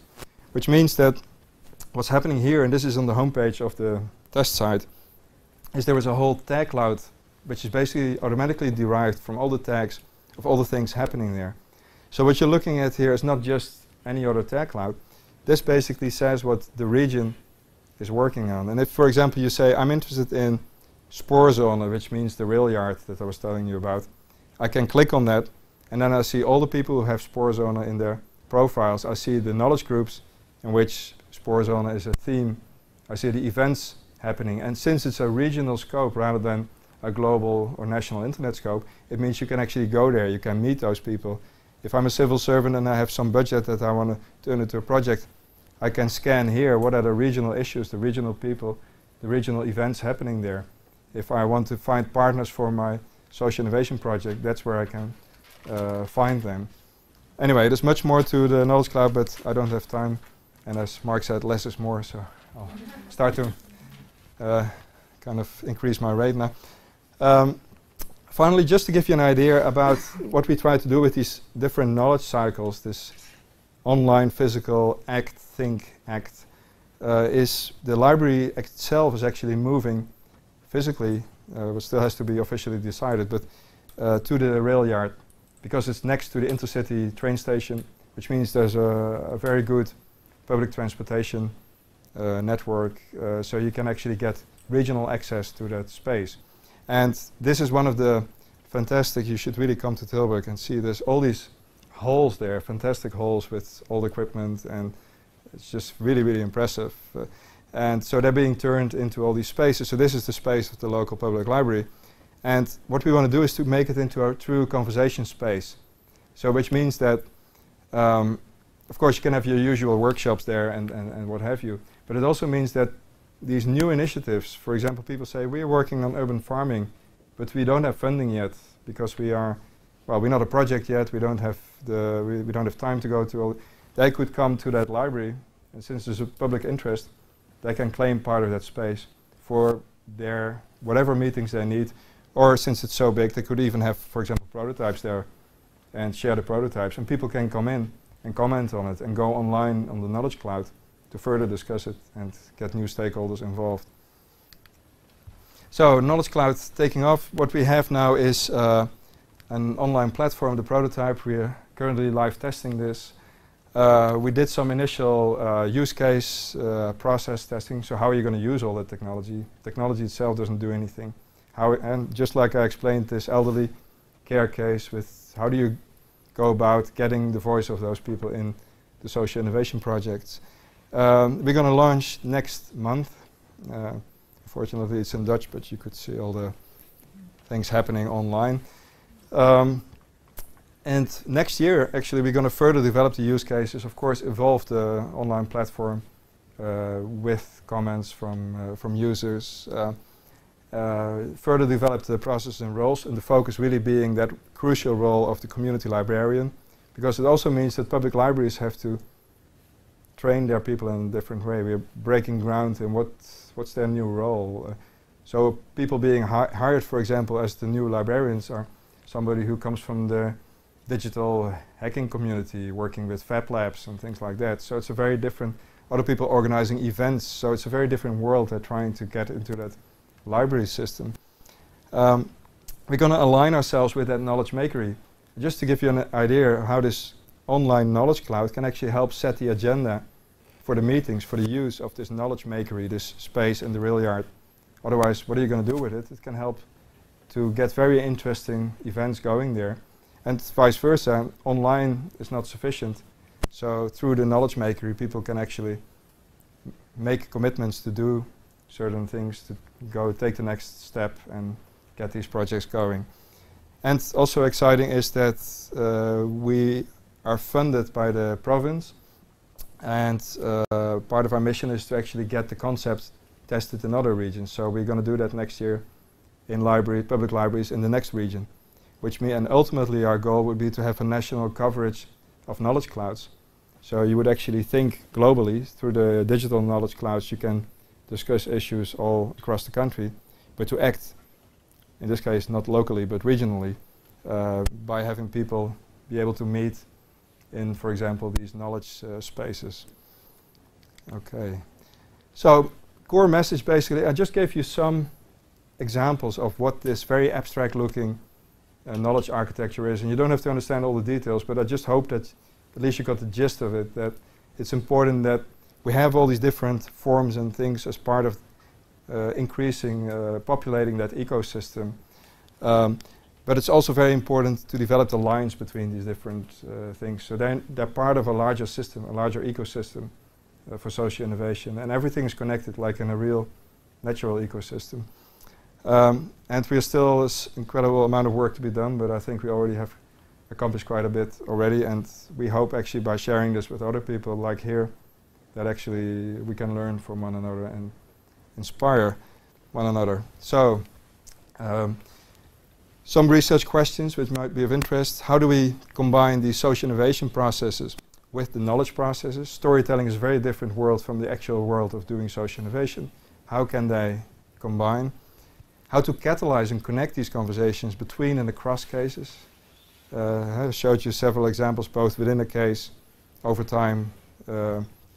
which means that what's happening here, and this is on the homepage of the test site, is there is a whole tag cloud which is basically automatically derived from all the tags of all the things happening there. So what you're looking at here is not just any other tag cloud. This basically says what the region is working on. And if, for example, you say, I'm interested in spoorzone, which means the rail yard that I was telling you about, I can click on that, and then I see all the people who have spoorzone in their profiles. I see the knowledge groups in which spoorzone is a theme. I see the events happening. And since it's a regional scope rather than a global or national internet scope, it means you can actually go there, you can meet those people. If I'm a civil servant and I have some budget that I want to turn into a project, I can scan here what are the regional issues, the regional people, the regional events happening there. If I want to find partners for my social innovation project, that's where I can find them. Anyway, there's much more to the Knowledge Cloud, but I don't have time. And as Mark said, less is more, so I'll start to kind of increase my rate now. Finally, just to give you an idea about what we try to do with these different knowledge cycles, this online, physical, act, think, act, is the library itself is actually moving physically, but still has to be officially decided, but to the rail yard, because it's next to the intercity train station, which means there's a very good public transportation network, so you can actually get regional access to that space. And this is one of the fantastic, you should really come to Tilburg and see there's all these halls there, fantastic halls with old equipment, and it's just really, really impressive. And so they're being turned into all these spaces. So this is the space of the local public library. And what we want to do is to make it into a true conversation space. So which means that, of course, you can have your usual workshops there and what have you. But it also means that these new initiatives, for example, people say, we're working on urban farming, but we don't have funding yet because we're not a project yet, we don't have time to go to all. They could come to that library, and since there's a public interest, they can claim part of that space for their whatever meetings they need, or since it's so big, they could even have, for example, prototypes there and share the prototypes, and people can come in and comment on it and go online on the Knowledge Cloud to further discuss it and get new stakeholders involved. So Knowledge Cloud taking off. What we have now is an online platform, the prototype. We are currently live testing this. We did some initial use case process testing. So how are you going to use all that technology? Technology itself doesn't do anything. And just like I explained this elderly care case with how do you go about getting the voice of those people in the social innovation projects. We're going to launch next month. Fortunately, it's in Dutch, but you could see all the things happening online. And next year, actually, we're going to further develop the use cases, of course, evolve the online platform with comments from users, further develop the process and roles, and the focus really being that crucial role of the community librarian, because it also means that public libraries have to train their people in a different way. We are breaking ground in what's their new role. So people being hired, for example, as the new librarians are somebody who comes from the digital hacking community, working with Fab Labs and things like that. So it's a very different, other people organizing events, so it's a very different world they're trying to get into that library system. We're going to align ourselves with that knowledge makery. Just to give you an idea how this online Knowledge Cloud can actually help set the agenda for the meetings, for the use of this knowledge makery, this space in the rail yard. Otherwise, what are you going to do with it? It can help to get very interesting events going there. And vice versa, online is not sufficient. So through the knowledge makery, people can actually make commitments to do certain things, to go take the next step and get these projects going. And also exciting is that we are funded by the province, and part of our mission is to actually get the concept tested in other regions. So we're going to do that next year in public libraries in the next region, and ultimately our goal would be to have a national coverage of knowledge clouds. So you would actually think globally through the digital knowledge clouds. You can discuss issues all across the country, but to act, in this case, not locally but regionally, by having people be able to meet in, for example, these knowledge spaces. Okay, so core message basically, I just gave you some examples of what this very abstract looking knowledge architecture is, and you don't have to understand all the details, but I just hope that at least you got the gist of it, that it's important that we have all these different forms and things as part of populating that ecosystem. But it's also very important to develop the lines between these different things. So they're part of a larger system, a larger ecosystem for social innovation. And everything is connected like in a real natural ecosystem. And we still this incredible amount of work to be done, but I think we already have accomplished quite a bit already. And we hope actually by sharing this with other people like here, that actually we can learn from one another and inspire one another. So, some research questions which might be of interest. How do we combine these social innovation processes with the knowledge processes? Storytelling is a very different world from the actual world of doing social innovation. How can they combine? How to catalyze and connect these conversations between and across cases. I showed you several examples both within a case, over time,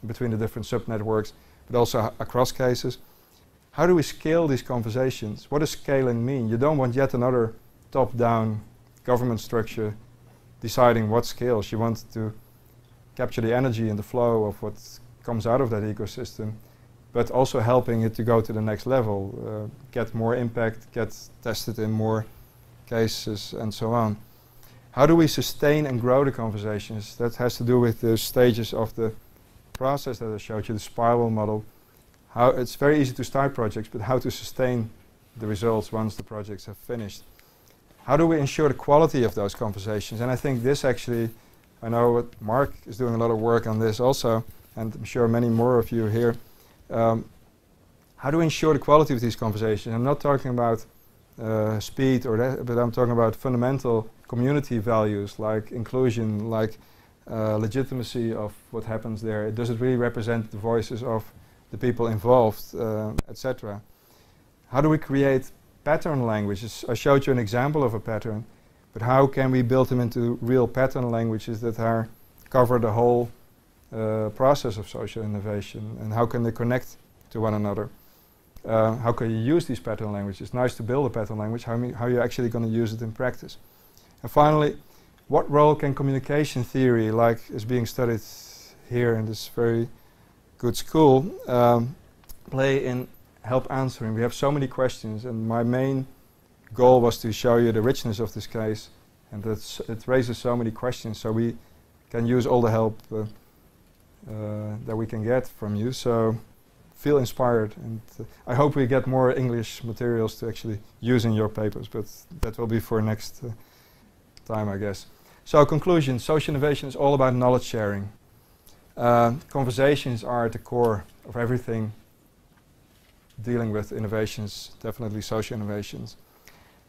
between the different subnetworks, but also across cases. How do we scale these conversations? What does scaling mean? You don't want yet another top-down government structure deciding what scales. You want to capture the energy and the flow of what comes out of that ecosystem, but also helping it to go to the next level, get more impact, get tested in more cases, and so on. How do we sustain and grow the conversations? That has to do with the stages of the process that I showed you, the spiral model. How it's very easy to start projects, but how to sustain the results once the projects have finished. How do we ensure the quality of those conversations? And I think this actually, I know what Mark is doing a lot of work on this also, and I'm sure many more of you here. How do we ensure the quality of these conversations? I'm not talking about speed or that, but I'm talking about fundamental community values like inclusion, like legitimacy of what happens there. Does it really represent the voices of the people involved, etc. How do we create pattern languages? I showed you an example of a pattern, but how can we build them into real pattern languages that are cover the whole process of social innovation, and how can they connect to one another? How can you use these pattern languages? It's nice to build a pattern language. How are you actually going to use it in practice? And finally, what role can communication theory, like is being studied here in this very good school, play in help answering? We have so many questions, and my main goal was to show you the richness of this case, and it raises so many questions, so we can use all the help that we can get from you. So feel inspired, and I hope we get more English materials to actually use in your papers, but that will be for next time, I guess. So conclusion, social innovation is all about knowledge sharing. Conversations are at the core of everything dealing with innovations, definitely social innovations.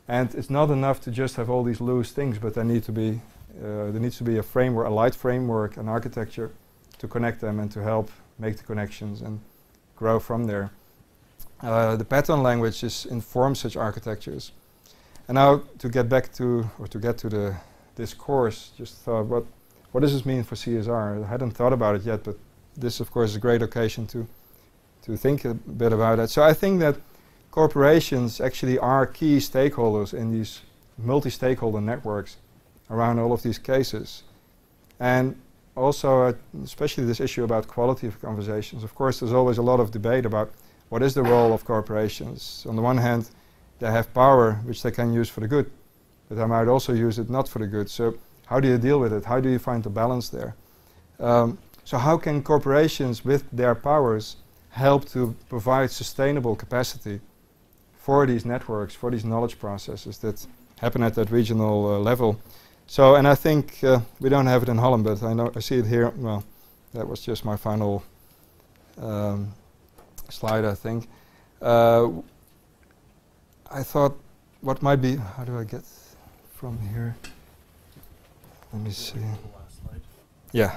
And it's not enough to just have all these loose things, but there needs to be a framework, a light framework, an architecture to connect them and to help make the connections and grow from there. The pattern languages inform such architectures. And now to get back to, or to get to this course, just thought, what does this mean for CSR? I hadn't thought about it yet, but this of course is a great occasion to think a bit about it. So I think that corporations actually are key stakeholders in these multi-stakeholder networks around all of these cases. And also, especially this issue about quality of conversations. Of course, there's always a lot of debate about what is the role of corporations. On the one hand, they have power, which they can use for the good, but they might also use it not for the good. So how do you deal with it? How do you find the balance there? So how can corporations with their powers help to provide sustainable capacity for these networks, for these knowledge processes that happen at that regional level? So, and I think we don't have it in Holland, but I see it here. Well, that was just my final slide, I think. I thought what might be, how do I get from here? Let me see. Yeah.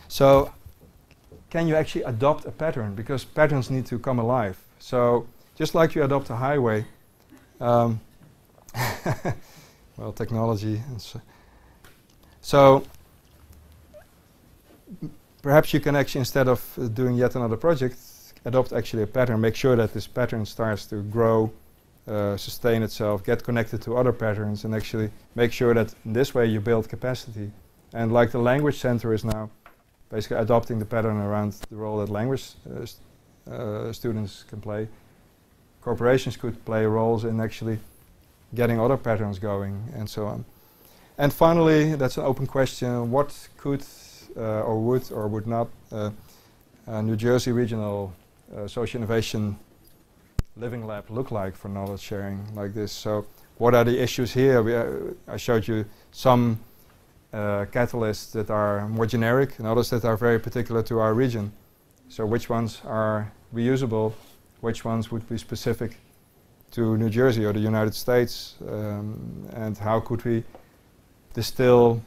So, can you actually adopt a pattern? Because patterns need to come alive. So, just like you adopt a highway, well, technology. And so perhaps you can actually, instead of doing yet another project, adopt actually a pattern. Make sure that this pattern starts to grow, sustain itself, get connected to other patterns, and actually make sure that in this way you build capacity. And like the language center is now basically adopting the pattern around the role that language students can play, corporations could play roles in actually getting other patterns going, and so on. And finally, that's an open question, what could or would not New Jersey Regional Social Innovation Living Lab look like for knowledge sharing like this? So what are the issues here? I showed you some catalysts that are more generic and others that are very particular to our region. So which ones are reusable, which ones would be specific to New Jersey or the United States, and how could we distill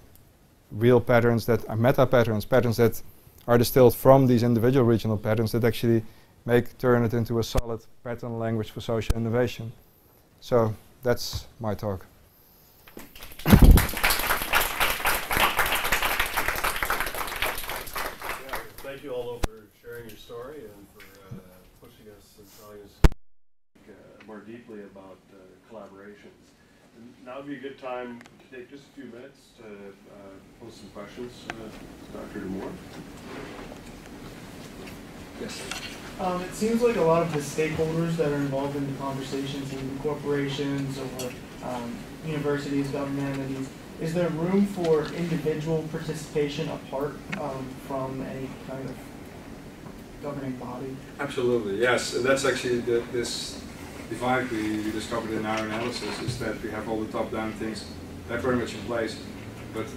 real patterns that are meta patterns, patterns that are distilled from these individual regional patterns that actually turn it into a solid pattern language for social innovation. So that's my talk. Thank you all for sharing your story and for pushing us and telling us more deeply about collaborations. And now would be a good time to take just a few minutes to pose some questions to Dr. de Moor. Yes. It seems like a lot of the stakeholders that are involved in the conversations, even corporations or universities, government entities, is there room for individual participation apart from any kind of governing body? Absolutely, yes. And that's actually this divide we discovered in our analysis, is that we have all the top-down things that are very much in place, but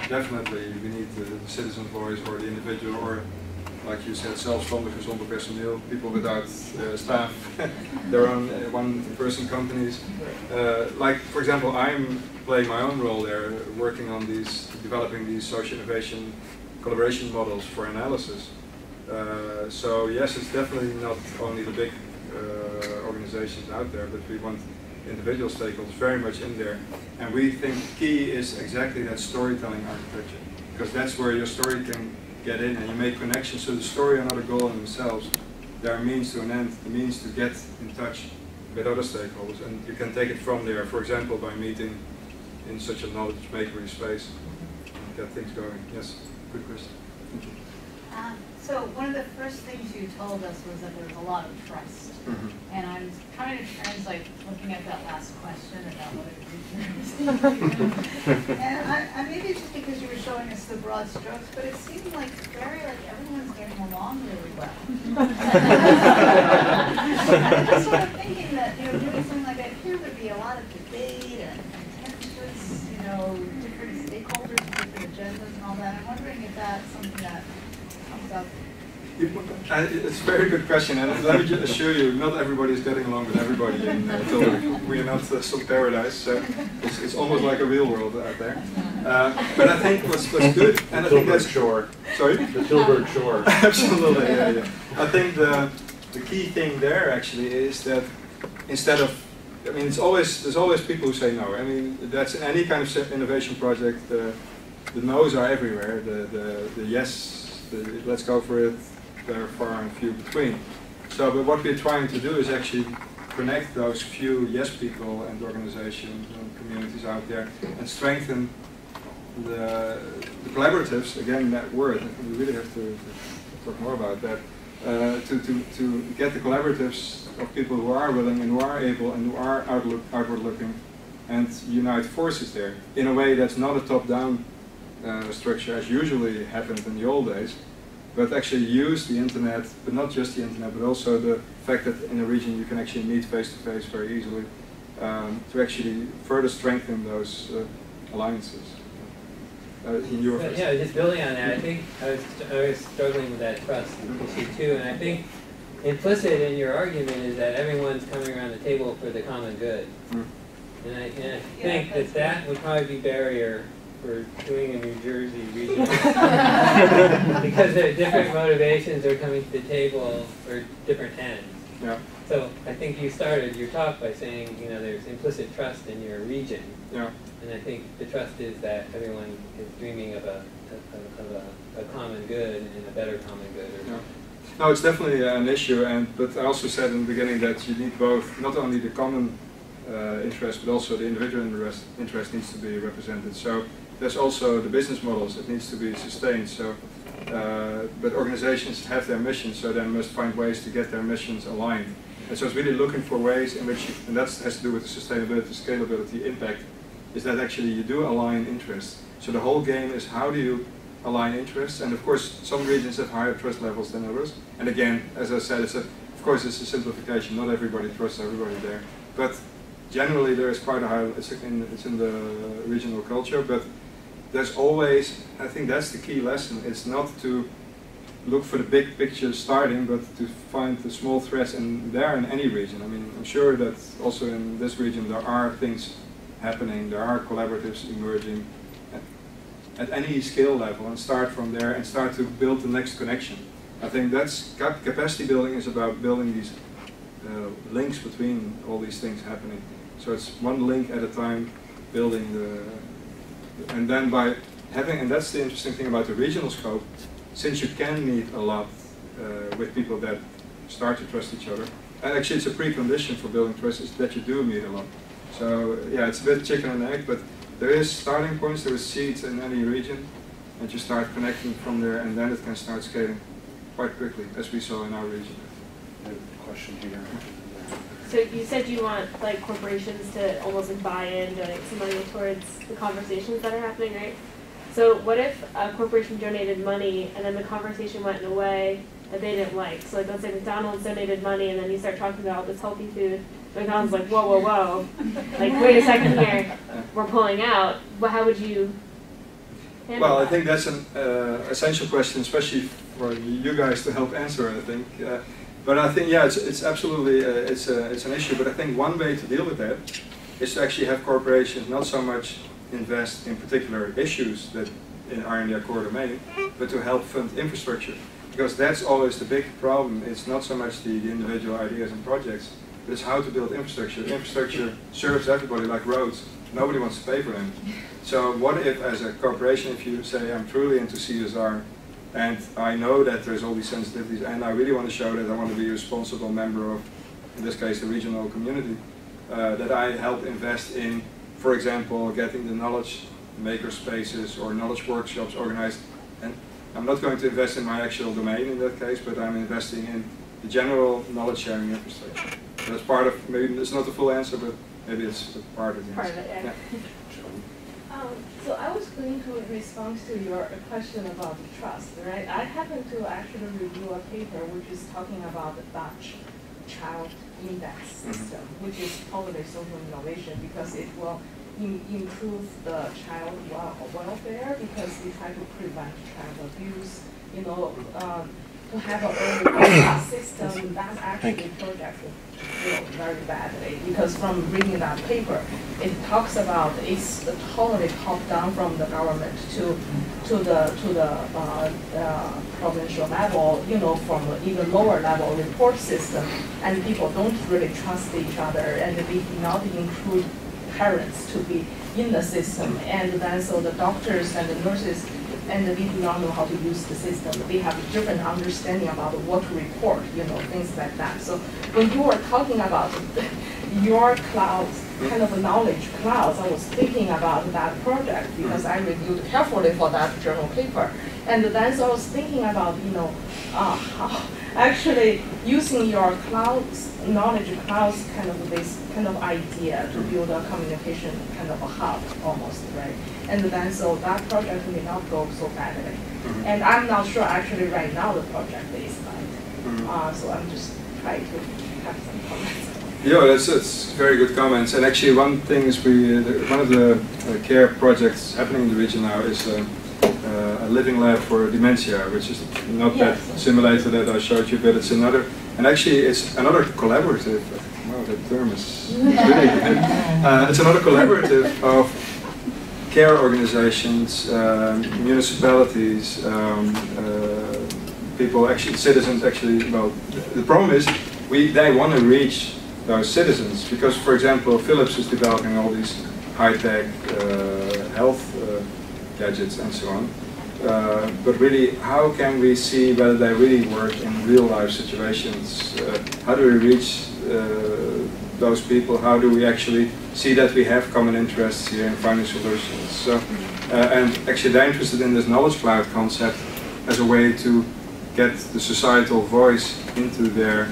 definitely we need the citizen voice or the individual, or like you said, zelfstandig gezonde personeel, people without staff, their own one-person companies. Like, for example, I'm playing my own role there, working on developing these social innovation collaboration models for analysis. So yes, it's definitely not only the big organizations out there, but we want individual stakeholders very much in there. And we think key is exactly that storytelling architecture, because that's where your story can get in and you make connections. So the story are not a goal in themselves, they're a means to an end, the means to get in touch with other stakeholders, and you can take it from there, for example, by meeting in such a knowledge makery space and get things going. Yes, good question. Thank you. So one of the first things you told us was that there was a lot of trust. Mm-hmm. And I'm trying to translate, looking at that last question about what it is. And maybe it's just because you were showing us the broad strokes, but it seemed like everyone's getting along really well. I'm just sort of thinking that, doing something like that here would be a lot of debate and contentious, different stakeholders, different agendas and all that. I'm wondering if that's something that comes up. It's a very good question, and let me just assure you, not everybody is getting along with everybody in Tilburg. We are not some paradise, so it's almost like a real world out there. But I think what's good, and I think that's shore. Sorry, the Tilburg shore. Absolutely, yeah. I think the key thing there actually is that instead of, there's always people who say no. I mean, that's in any kind of innovation project. The no's are everywhere. The yes, let's go for it. They're far and few between. So, but what we're trying to do is actually connect those few yes people and organizations and communities out there and strengthen the collaboratives. Again, that word, I think we really have to talk more about that. To get the collaboratives of people who are willing and who are able and who are outward looking, and unite forces there in a way that's not a top-down structure as usually happened in the old days, but actually use the internet, but not just the internet, but also the fact that in a region you can actually meet face-to-face very easily, to actually further strengthen those alliances. Yeah, just building on that, I think I was struggling with that trust issue too, and I think implicit in your argument is that everyone's coming around the table for the common good. And I think that would probably be barrier for doing a New Jersey region because there are different motivations are coming to the table for different ends. Yeah. So I think you started your talk by saying, there's implicit trust in your region. Yeah. And I think the trust is that everyone is dreaming of a common good and a better common good. Yeah. No, it's definitely an issue, but I also said in the beginning that you need both, not only the common interest, but also the individual interest needs to be represented. So there's also the business models that needs to be sustained. So, but organizations have their missions, so they must find ways to get their missions aligned. And so it's really looking for ways in which, and that has to do with the sustainability, scalability, impact, is that actually you do align interests. So the whole game is how do you align interests, and of course some regions have higher trust levels than others. And again, as I said, of course it's a simplification. Not everybody trusts everybody there, but generally there is quite a high. It's in the regional culture, but there's always, I think that's the key lesson. It's not to look for the big picture starting, but to find the small threads, and there in any region. I mean, I'm sure that also in this region there are things happening, there are collaboratives emerging at any skill level, and start from there and start to build the next connection. I think that's capacity building is about building these links between all these things happening. So it's one link at a time, building and then by having, and that's the interesting thing about the regional scope, since you can meet a lot with people that start to trust each other, and actually it's a precondition for building trust is that you do meet a lot. So yeah, it's a bit chicken and egg, but there is starting points, there is seeds in any region, and you start connecting from there, and then it can start scaling quite quickly, as we saw in our region. Question here. So you said you want like corporations to almost like buy in, donate some money towards the conversations that are happening, right? So what if a corporation donated money and then the conversation went in a way that they didn't like? So like let's say McDonald's donated money and then you start talking about all this healthy food. McDonald's like, whoa, whoa, whoa. Like, wait a second here, we're pulling out. Well, how would you handle Well, that? I think that's an essential question, especially for you guys to help answer, I think. But I think, yeah, it's absolutely, it's an issue. But I think one way to deal with that is to actually have corporations not so much invest in particular issues that are in their core domain, but to help fund infrastructure. Because that's always the big problem. It's not so much the individual ideas and projects, but it's how to build infrastructure. Infrastructure serves everybody like roads. Nobody wants to pay for them. So what if, as a corporation, if you say, I'm truly into CSR, and I know that there's all these sensitivities, and I really want to show that I want to be a responsible member of, in this case, the regional community, that I help invest in, for example, getting the knowledge maker spaces or knowledge workshops organized. And I'm not going to invest in my actual domain in that case, but I'm investing in the general knowledge sharing infrastructure. That's part of, maybe it's not the full answer, but maybe it's a part of the answer. Part of it, yeah. So I was going to respond to your question about trust, right? I happened to actually review a paper which is talking about the Dutch child index system, which is totally social innovation because it will improve the child welfare because we try to prevent child abuse, you know, to have an early system. That actually project very badly because from reading that paper, it talks about it's totally top down from the government to the provincial level, you know, from even lower level report system, and people don't really trust each other, and they do not include parents to be in the system, and then so the doctors and the nurses and they do not know how to use the system. They have a different understanding about what to report, you know, things like that. So when you were talking about your clouds, kind of knowledge clouds, I was thinking about that project because I reviewed carefully for that journal paper. And then so I was thinking about, you know, how actually using your clouds, knowledge clouds, kind of this kind of idea to build a communication kind of a hub almost, right? And then so that project may not go so badly. And I'm not sure actually right now the project is right. So I'm just trying to have some comments. Yeah, that's very good comments. And actually one thing is one of the care projects happening in the region now is a living lab for dementia, which is not that simulator that I showed you, but it's another, and actually it's another collaborative, wow, that term is really good. It's another collaborative of care organizations, municipalities, people, actually citizens actually, well, the problem is they want to reach those citizens because, for example, Philips is developing all these high-tech health gadgets and so on. But really, how can we see whether they really work in real-life situations? How do we reach those people? How do we actually see that we have common interests here in finding solutions? So, and actually they're interested in this knowledge cloud concept as a way to get the societal voice into their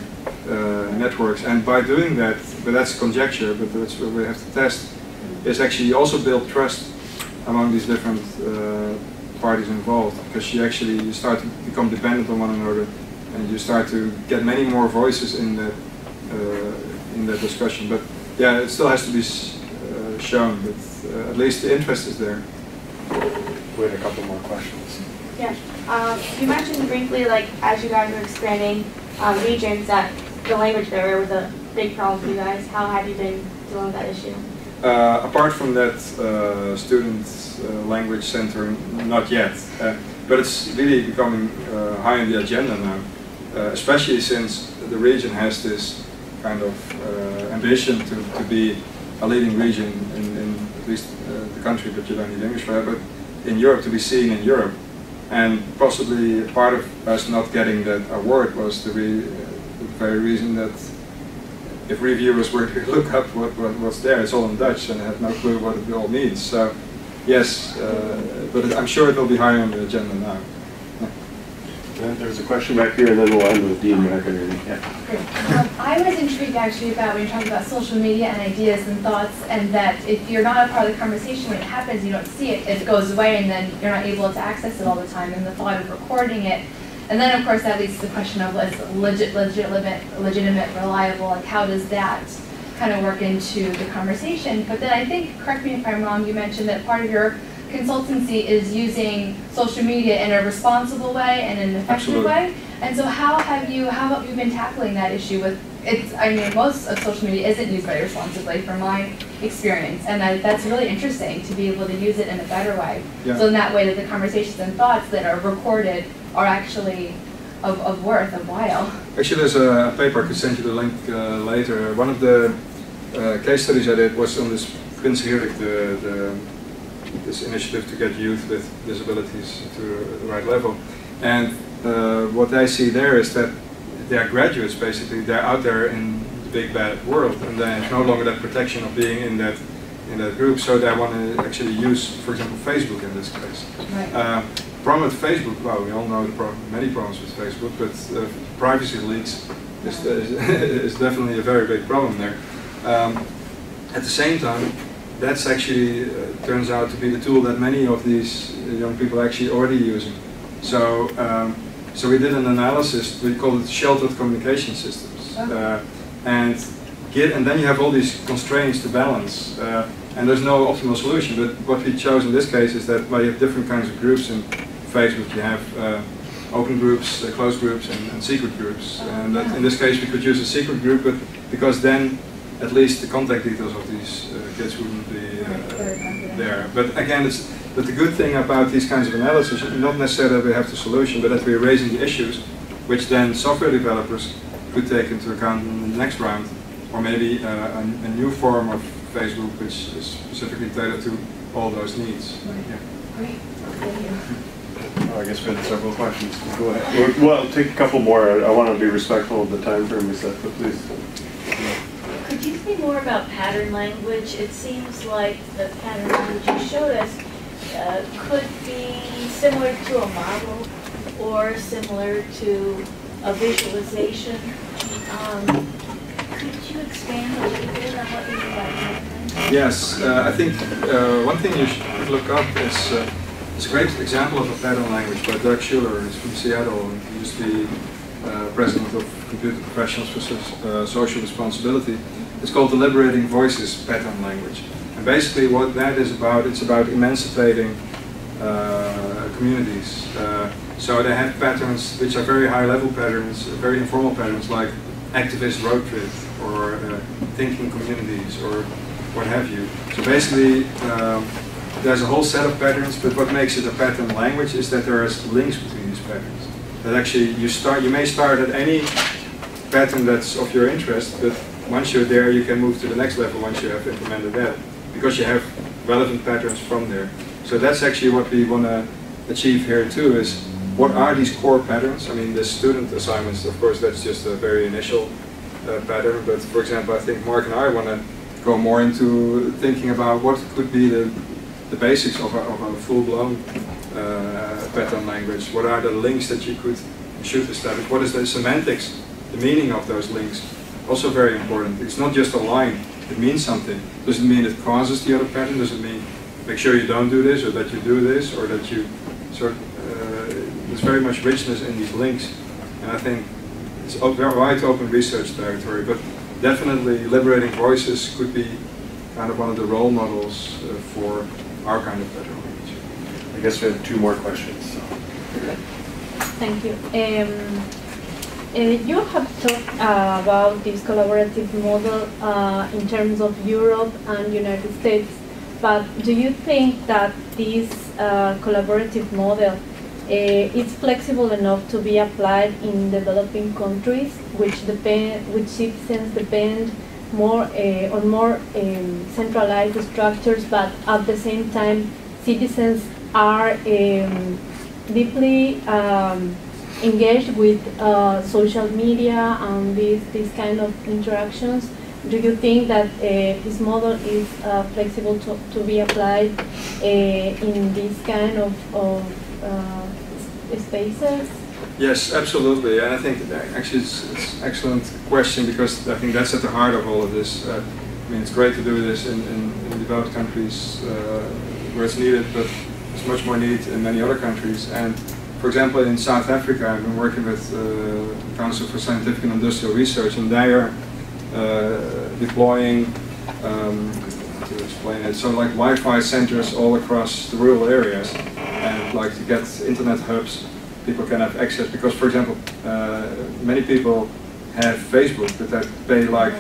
networks. And by doing that, but that's conjecture, but that's what we have to test, is actually also build trust among these different parties involved, because you start to become dependent on one another, and you start to get many more voices in that discussion. But yeah, it still has to be shown, but at least the interest is there. wait a couple more questions. Yeah, you mentioned briefly, like, as you guys were expanding regions, that the language barrier was a big problem for you guys. How have you been dealing with that issue? Apart from that student language center, not yet. But it's really becoming high on the agenda now, especially since the region has this kind of ambition to be a leading region in at least the country, but you don't need English for that, but in Europe, to be seen in Europe. And possibly part of us not getting that award was the very reason that if reviewers were to look up what's there, it's all in Dutch and have no clue what it all means. So yes, but I'm sure it will be higher on the agenda now. There's a question back here, and then we'll end with Dean back here. Yeah. I was intrigued actually about when you're talking about social media and ideas and thoughts, and that if you're not a part of the conversation when it happens, you don't see it, it goes away, and then you're not able to access it all the time, and the thought of recording it. And then of course that leads to the question of what's legitimate, reliable, like how does that kind of work into the conversation? But then I think, correct me if I'm wrong, you mentioned that part of your consultancy is using social media in a responsible way and in an effective way. And so how have you been tackling that issue with I mean, most of social media isn't used very responsibly from my experience, and that's really interesting to be able to use it in a better way. Yeah. So in that way that the conversations and thoughts that are recorded are actually of worth, of while. Actually, there's a paper, I could send you the link later. One of the case studies I did was on this Prins Heerlijk, this initiative to get youth with disabilities to the right level. And what I see there is that they are graduates, basically. They're out there in the big bad world, and there's no longer that protection of being in that group. So they want to actually use, for example, Facebook in this case. Right. Problem with Facebook, well, we all know many problems with Facebook, but privacy leaks is definitely a very big problem there. At the same time, that's actually turns out to be the tool that many of these young people are actually already using. So, so we did an analysis. We call it sheltered communication systems, and then you have all these constraints to balance, and there's no optimal solution. But what we chose in this case is that you have different kinds of groups in Facebook. You have open groups, closed groups, and secret groups. And that, in this case, we could use a secret group, but because then at least the contact details of these kids wouldn't be there. But again, but the good thing about these kinds of analysis is not necessarily that we have the solution, but that we're raising the issues, which then software developers could take into account in the next round, or maybe a new form of Facebook which is specifically tailored to all those needs. Yeah. Great. Thank you. I guess we had several questions. Go ahead. Well, I'll take a couple more. I want to be respectful of the time frame we set, but please. Could you say more about pattern language? It seems like the pattern language you showed us could be similar to a model or similar to a visualization. Could you expand a little bit on what you mean by pattern language? Yes, I think one thing you should look up is it's a great example of a pattern language by Doug Schuler. He's from Seattle, and he used to be president of Computer Professionals for Social Responsibility. It's called the Liberating Voices pattern language. And basically what that is about, it's about emancipating communities. So they have patterns which are very high level patterns, very informal patterns like activist road trip or thinking communities or what have you. So basically there's a whole set of patterns, but what makes it a pattern language is that there is links between these patterns. That actually you may start at any pattern that's of your interest, but once you're there you can move to the next level once you have implemented that, because you have relevant patterns from there. So that's actually what we want to achieve here too, is what are these core patterns? I mean, the student assignments, of course, that's just a very initial pattern, but for example, I think Mark and I want to go more into thinking about what could be the basics of a full-blown pattern language. What are the links that you should establish? What is the semantics, the meaning of those links? Also very important. It's not just a line, it means something. Does it mean it causes the other pattern? Does it mean make sure you don't do this, or that you do this, or that you there's very much richness in these links, and I think it's wide open research territory, but definitely Liberating Voices could be kind of one of the role models for our kind of pattern language. guess we have 2 more questions. So. Thank you. You have talked about this collaborative model in terms of Europe and United States, but do you think that this collaborative model is flexible enough to be applied in developing countries, which citizens depend more on more centralized structures, but at the same time citizens are deeply engaged with social media and these kind of interactions? Do you think that this model is flexible to be applied in these kind of spaces? Yes, absolutely, and I think that actually it's an excellent question, because I think that's at the heart of all of this. I mean, it's great to do this in developed countries where it's needed, but it's much more needed in many other countries. And for example, in South Africa, I've been working with the Council for Scientific and Industrial Research, and they are deploying, to explain it, so like Wi-Fi centers all across the rural areas, and like to get internet hubs, people can have access, because for example, many people have Facebook, but they pay like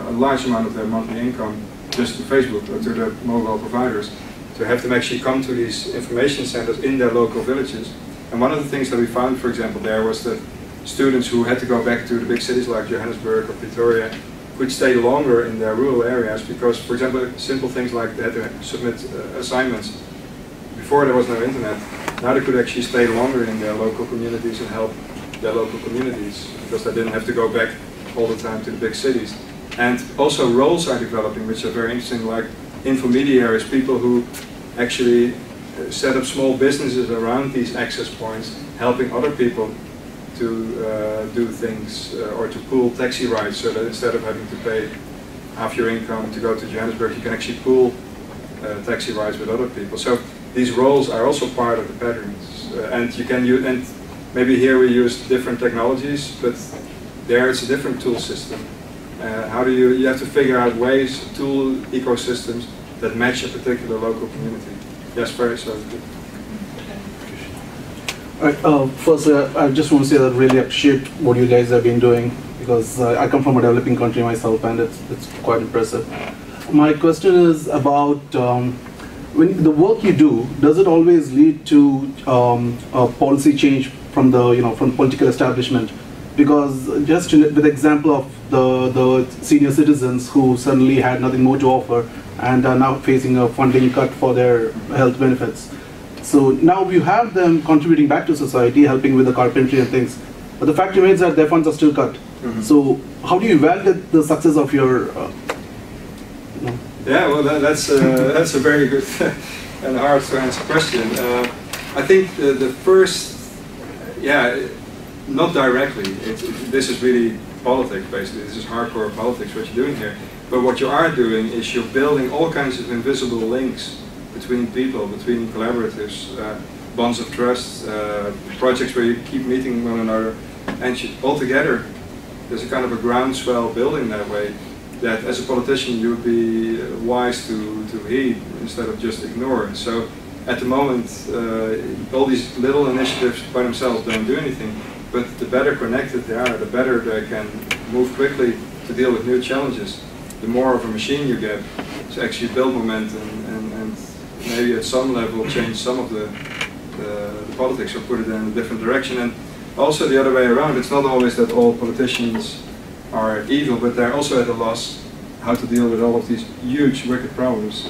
a large amount of their monthly income just to Facebook or to the mobile providers, to have them actually come to these information centers in their local villages. And one of the things that we found, for example, there was that students who had to go back to the big cities like Johannesburg or Pretoria could stay longer in their rural areas, because, for example, simple things like they had to submit assignments. Before there was no internet, now they could actually stay longer in their local communities and help their local communities, because they didn't have to go back all the time to the big cities. And also roles are developing, which are very interesting, like intermediaries, people who actually set up small businesses around these access points, helping other people to do things or to pool taxi rides, so that instead of having to pay half your income to go to Johannesburg, you can actually pool taxi rides with other people. So these roles are also part of the patterns, and you can use, and maybe here we use different technologies, but there it's a different tool system. How do you have to figure out ways, tool ecosystems that match a particular local community. Yes, very so. Firstly, I just want to say that I really appreciate what you guys have been doing, because I come from a developing country myself, and it's quite impressive. My question is about when the work you do, does it always lead to a policy change from the from political establishment? Because just with the example of the senior citizens who suddenly had nothing more to offer and are now facing a funding cut for their health benefits. So now you have them contributing back to society, helping with the carpentry and things, but the fact remains that their funds are still cut. Mm-hmm. So how do you evaluate the success of your Yeah, well, that's a very good and hard to answer question. I think the first, not directly. This is really politics, basically. This is hardcore politics, what you're doing here. But what you are doing is you're building all kinds of invisible links between people, between collaboratives, bonds of trust, projects where you keep meeting one another, and altogether there's a kind of a groundswell building that way, that as a politician you would be wise to heed instead of just ignore. So at the moment, all these little initiatives by themselves don't do anything, but the better connected they are, the better they can move quickly to deal with new challenges. The more of a machine you get to actually build momentum and maybe at some level change some of the politics or put it in a different direction. And also the other way around, it's not always that all politicians are evil, but they're also at a loss how to deal with all of these huge wicked problems.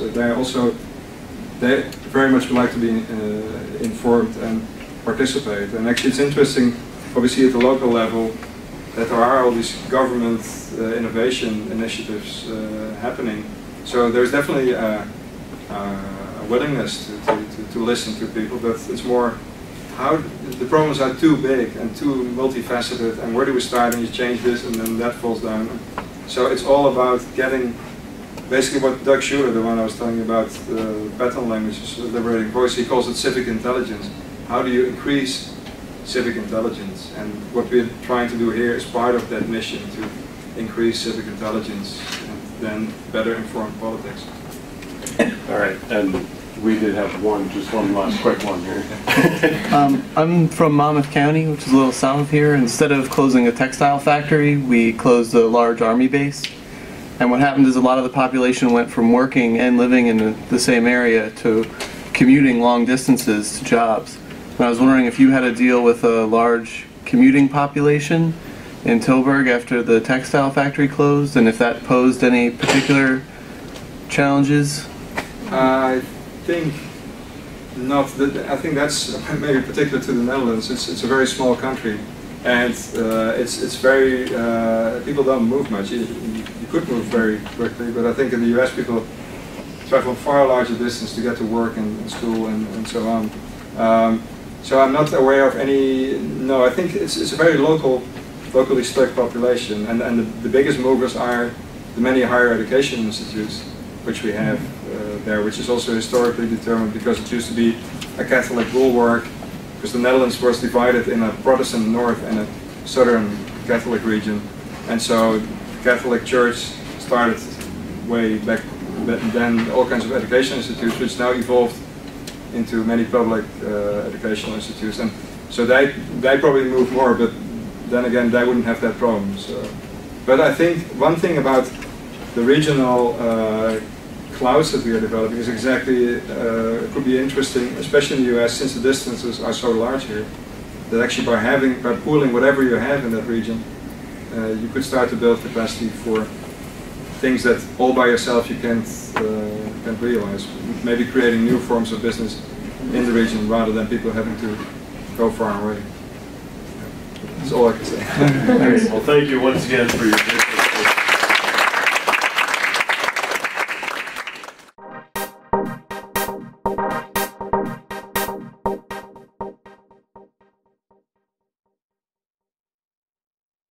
They very much would like to be informed and participate. And actually it's interesting, obviously at the local level, that there are all these government innovation initiatives happening. So there's definitely a willingness to listen to people, but it's more how the problems are too big and too multifaceted, and where do we start, and you change this and then that falls down. So it's all about getting, basically what Doug Schuler, the one I was telling you about, the pattern languages, liberating voice, he calls it civic intelligence. How do you increase civic intelligence? And what we're trying to do here is part of that mission, to increase civic intelligence and then better inform politics. All right, and We did have just one last quick one here. I'm from Monmouth County, which is a little south of here. Instead of closing a textile factory, we closed a large army base. And what happened is a lot of the population went from working and living in the same area to commuting long distances to jobs. And I was wondering if you had to deal with a large commuting population in Tilburg after the textile factory closed, and if that posed any particular challenges? I think not. I think that's maybe particular to the Netherlands. It's a very small country, and it's very people don't move much. You could move very quickly, but I think in the US people travel far larger distance to get to work and school and so on. So I'm not aware of any. No, I think it's a very locally stuck population, and the biggest movers are the many higher education institutes which we have there, which is also historically determined because it used to be a Catholic bulwark, because the Netherlands was divided in a Protestant north and a southern Catholic region, and so the Catholic Church started way back then all kinds of education institutes, which now evolved into many public educational institutes, and so they probably move more, but then again they wouldn't have that problem. So, but I think one thing about the regional clouds that we are developing is exactly, it could be interesting, especially in the US, since the distances are so large here, that actually by pooling whatever you have in that region, you could start to build capacity for things that all by yourself you can't realize. Maybe creating new forms of business in the region rather than people having to go far away. That's all I can say. Well, thank you once again for your